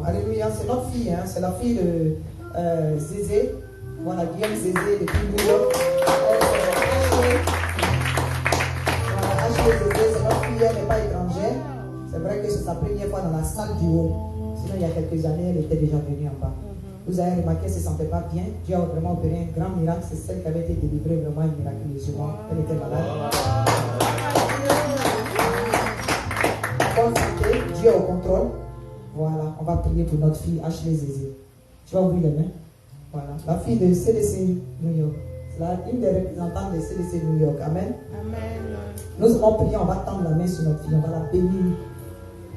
Alléluia, c'est notre fille, hein? C'est la fille de Zézé. Voilà, Guillaume Zézé depuis New York. Voilà, Ashley Zézé, c'est notre fille, elle n'est pas étrangère. C'est vrai que c'est sa première fois dans la salle du haut. Sinon, il y a quelques années, elle était déjà venue en bas. Vous avez remarqué, elle ne se sentait pas bien. Dieu a vraiment opéré un grand miracle. C'est celle qui avait été délivrée vraiment miraculeusement. Elle était malade. Bonne santé, Dieu au contrôle. Voilà, on va prier pour notre fille Ashley Zézé. Tu vas ouvrir les mains. Voilà, la fille de CDC New York. C'est une des représentantes de CDC New York. Amen. Amen. Nous allons prier, on va tendre la main sur notre fille, on va la bénir.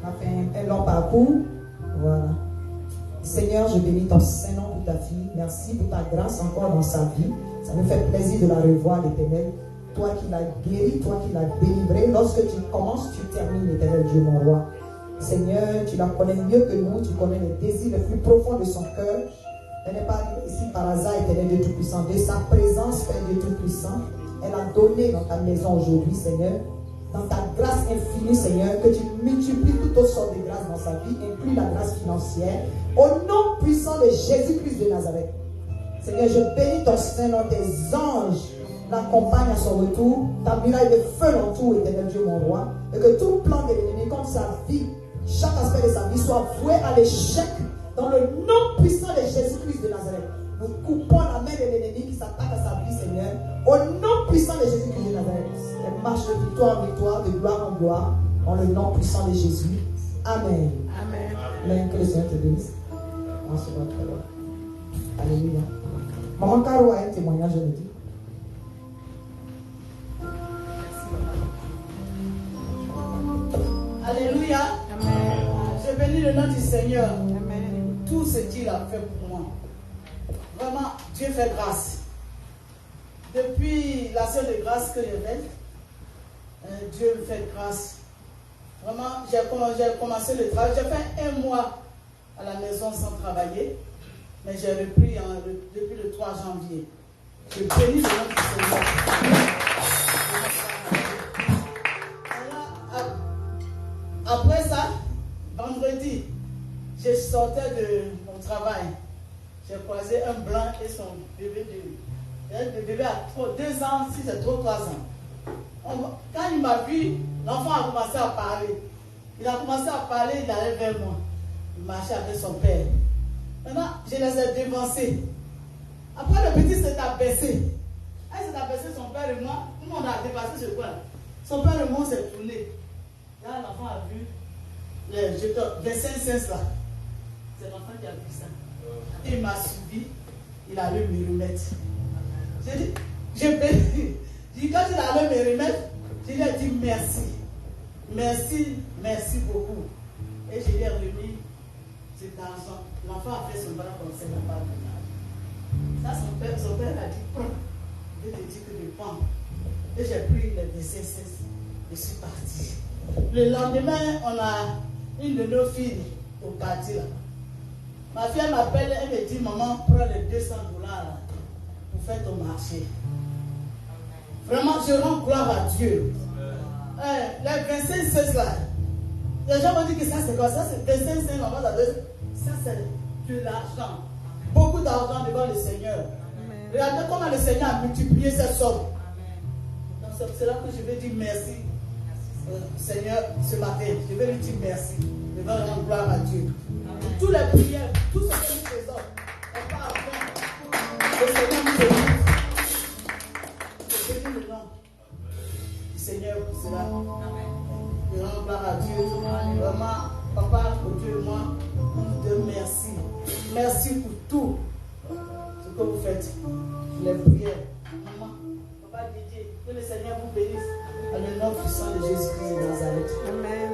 On a fait un long parcours. Voilà. Seigneur, je bénis ton Saint-Nom pour ta fille. Merci pour ta grâce encore dans sa vie. Ça nous fait plaisir de la revoir, l'Éternel. Toi qui l'as guérie, toi qui l'as délivrée. Lorsque tu commences, tu termines, l'Éternel Dieu, mon roi. Seigneur, tu la connais mieux que nous. Tu connais les désirs les plus profonds de son cœur. Elle n'est pas ici par hasard, Éternel Dieu Tout-Puissant. De sa présence, Père Dieu Tout-Puissant, elle a donné dans ta maison aujourd'hui, Seigneur. Dans ta grâce infinie, Seigneur, que tu multiplies toutes autres sortes de grâces dans sa vie, inclus la grâce financière. Au nom puissant de Jésus-Christ de Nazareth. Seigneur, je bénis ton Saint-Nom, tes anges l'accompagnent à son retour. Ta muraille de feu l'entoure, Éternel Dieu, mon roi. Et que tout plan de l'ennemi contre sa vie, chaque aspect de sa vie soit voué à l'échec. Dans le nom puissant de Jésus-Christ de Nazareth. Nous coupons la main de l'ennemi qui s'attaque à sa vie, Seigneur. Au nom puissant de Jésus-Christ de Nazareth. Elle marche de victoire en victoire, de gloire en gloire. Dans le nom puissant de Jésus. Amen. Amen. Amen. Que le Seigneur te bénisse. On se voit tout à l'heure. Alléluia. Maman Caro a un témoignage, je le dis. Alléluia. Amen. Je bénis le nom du Seigneur. Amen. tout ce qu'il a fait pour moi. Vraiment, Dieu fait grâce. Depuis l'action de grâce que j'ai faite, Dieu me fait grâce. Vraiment, j'ai commencé le travail. J'ai fait 1 mois à la maison sans travailler, mais j'ai repris depuis le 3 janvier. Je bénis le nom du Seigneur. Après ça, vendredi, je sortais de mon travail. J'ai croisé un blanc et son bébé le bébé a 2 ans, si c'est trop 3 ans. Quand il m'a vu, l'enfant a commencé à parler. Il a commencé à parler, il allait vers moi. Il marchait avec son père. Maintenant, je les ai dévancés. Après, le petit s'est abaissé. Il s'est abaissé, son père et moi. Tout le monde a dépassé ce coin. Son père et moi s'est tourné. Là, l'enfant a vu les jetons, 25 là. C'est l'enfant qui a vu ça. Et il m'a suivi. Il allait me remettre. J'ai dit, quand il allait me remettre, je lui ai dit merci. Merci, merci beaucoup. Et je lui ai remis cet argent. L'enfant a fait son bras comme ça, il n'a pas de ça, son père a dit, prends. Je te dis que je prends. Et j'ai pris les 25 cents. Je suis parti. Le lendemain, on a une de nos filles au quartier là. Ma fille m'appelle, elle me dit, maman, prends les $200 là, pour faire ton marché. Vraiment, je rends gloire à Dieu. Les 25 cents là, les gens m'ont dit que ça c'est quoi? Ça c'est 25 cents, maman, ça c'est de l'argent. Beaucoup d'argent devant le Seigneur. Regardez comment le Seigneur a multiplié cette somme. Donc c'est là que je vais dire merci. Seigneur, ce matin, je vais lui dire merci. Je vais rendre gloire à Dieu. Toutes les prières, tout ce que nous faisons, on part après. Le Seigneur nous bénit. Je bénis le nom du Seigneur pour cela. Je rends gloire à Dieu. Vraiment, papa, pour Dieu et moi, on vous donne merci. Merci pour tout ce que vous faites. Les prières. Maman, papa Didier, que le Seigneur vous bénisse. Dans le nom puissant de Jésus-Christ de Nazareth. Amen.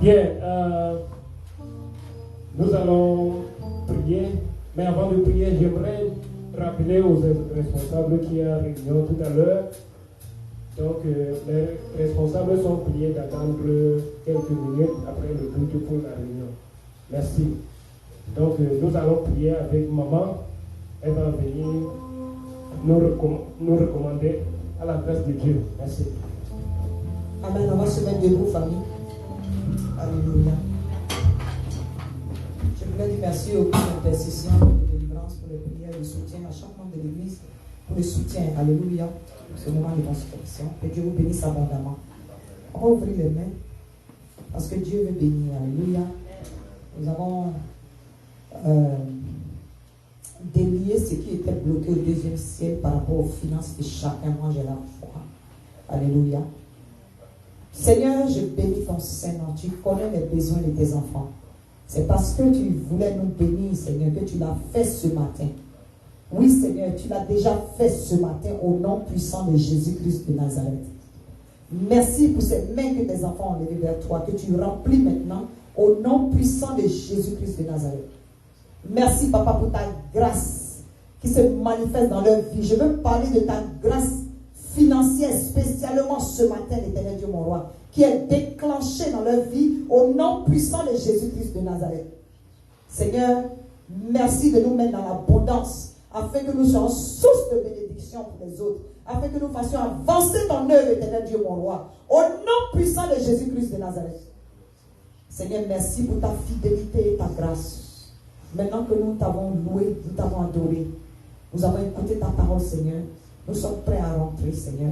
Bien, nous allons prier, mais avant de prier, j'aimerais rappeler aux responsables qui ont réunion tout à l'heure. Donc, les responsables sont priés d'attendre quelques minutes après le culte pour la réunion. Merci. Donc, nous allons prier avec maman. Elle va venir nous recommander à la grâce de Dieu. Merci. Amen. On va se mettre debout, famille. Alléluia. Je voulais dire merci aux intercessions de délivrance pour les prières de soutien à chaque membre de l'église pour le soutien. Alléluia. Ce moment de consécration. Que Dieu vous bénisse abondamment. On va ouvrir les mains parce que Dieu veut bénir. Alléluia. Nous avons délié ce qui était bloqué au 2e ciel par rapport aux finances de chacun. Moi, j'ai la foi. Alléluia. Seigneur, je bénis ton Saint-Nom. Tu connais les besoins de tes enfants. C'est parce que tu voulais nous bénir, Seigneur, que tu l'as fait ce matin. Oui, Seigneur, tu l'as déjà fait ce matin au nom puissant de Jésus-Christ de Nazareth. Merci pour ces mains que tes enfants ont levées vers toi, que tu remplis maintenant au nom puissant de Jésus-Christ de Nazareth. Merci, Papa, pour ta grâce qui se manifeste dans leur vie. Je veux parler de ta grâce financière spécialement ce matin, l'Éternel Dieu mon roi, qui est déclenchée dans leur vie au nom puissant de Jésus-Christ de Nazareth. Seigneur, merci de nous mettre dans l'abondance afin que nous soyons source de bénédiction pour les autres, afin que nous fassions avancer ton œuvre, l'Éternel Dieu mon roi, au nom puissant de Jésus-Christ de Nazareth. Seigneur, merci pour ta fidélité et ta grâce. Maintenant que nous t'avons loué, nous t'avons adoré, nous avons écouté ta parole, Seigneur, nous sommes prêts à rentrer, Seigneur.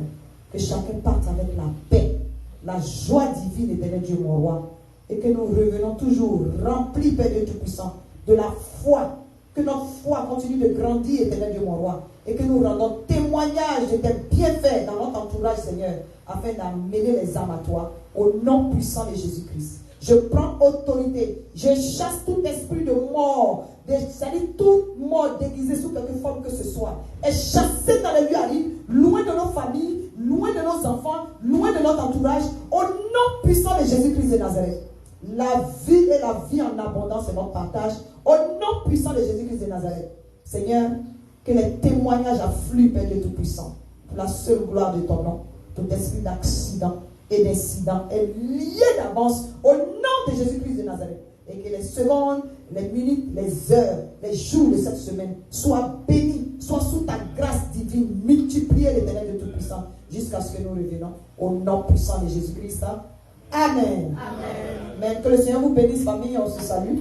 Que chacun parte avec la paix, la joie divine, éternel Dieu mon roi. Et que nous revenons toujours remplis, Père Dieu Tout-Puissant, de la foi. Que notre foi continue de grandir, éternel Dieu mon roi. Et que nous rendons témoignage de tes bienfaits dans notre entourage, Seigneur, afin d'amener les âmes à toi, au nom puissant de Jésus-Christ. Je prends autorité. Je chasse tout esprit de mort. C'est-à-dire toute mort déguisée sous quelque forme que ce soit. Est chassée dans les lieux arides, loin de nos familles, loin de nos enfants, loin de notre entourage, au nom puissant de Jésus-Christ de Nazareth. La vie et la vie en abondance est notre partage, au nom puissant de Jésus-Christ de Nazareth. Seigneur, que les témoignages affluent, Père Dieu Tout-Puissant, pour la seule gloire de ton nom. Tout esprit d'accident et d'incident est lié d'avance au nom de Jésus-Christ de Nazareth. Et que les secondes, les minutes, les heures, les jours de cette semaine soient bénis, soient sous ta grâce divine, multipliée l'Éternel de Tout-Puissant, jusqu'à ce que nous revenons au nom puissant de Jésus-Christ. Amen. Amen. Que le Seigneur vous bénisse, famille, on se salue.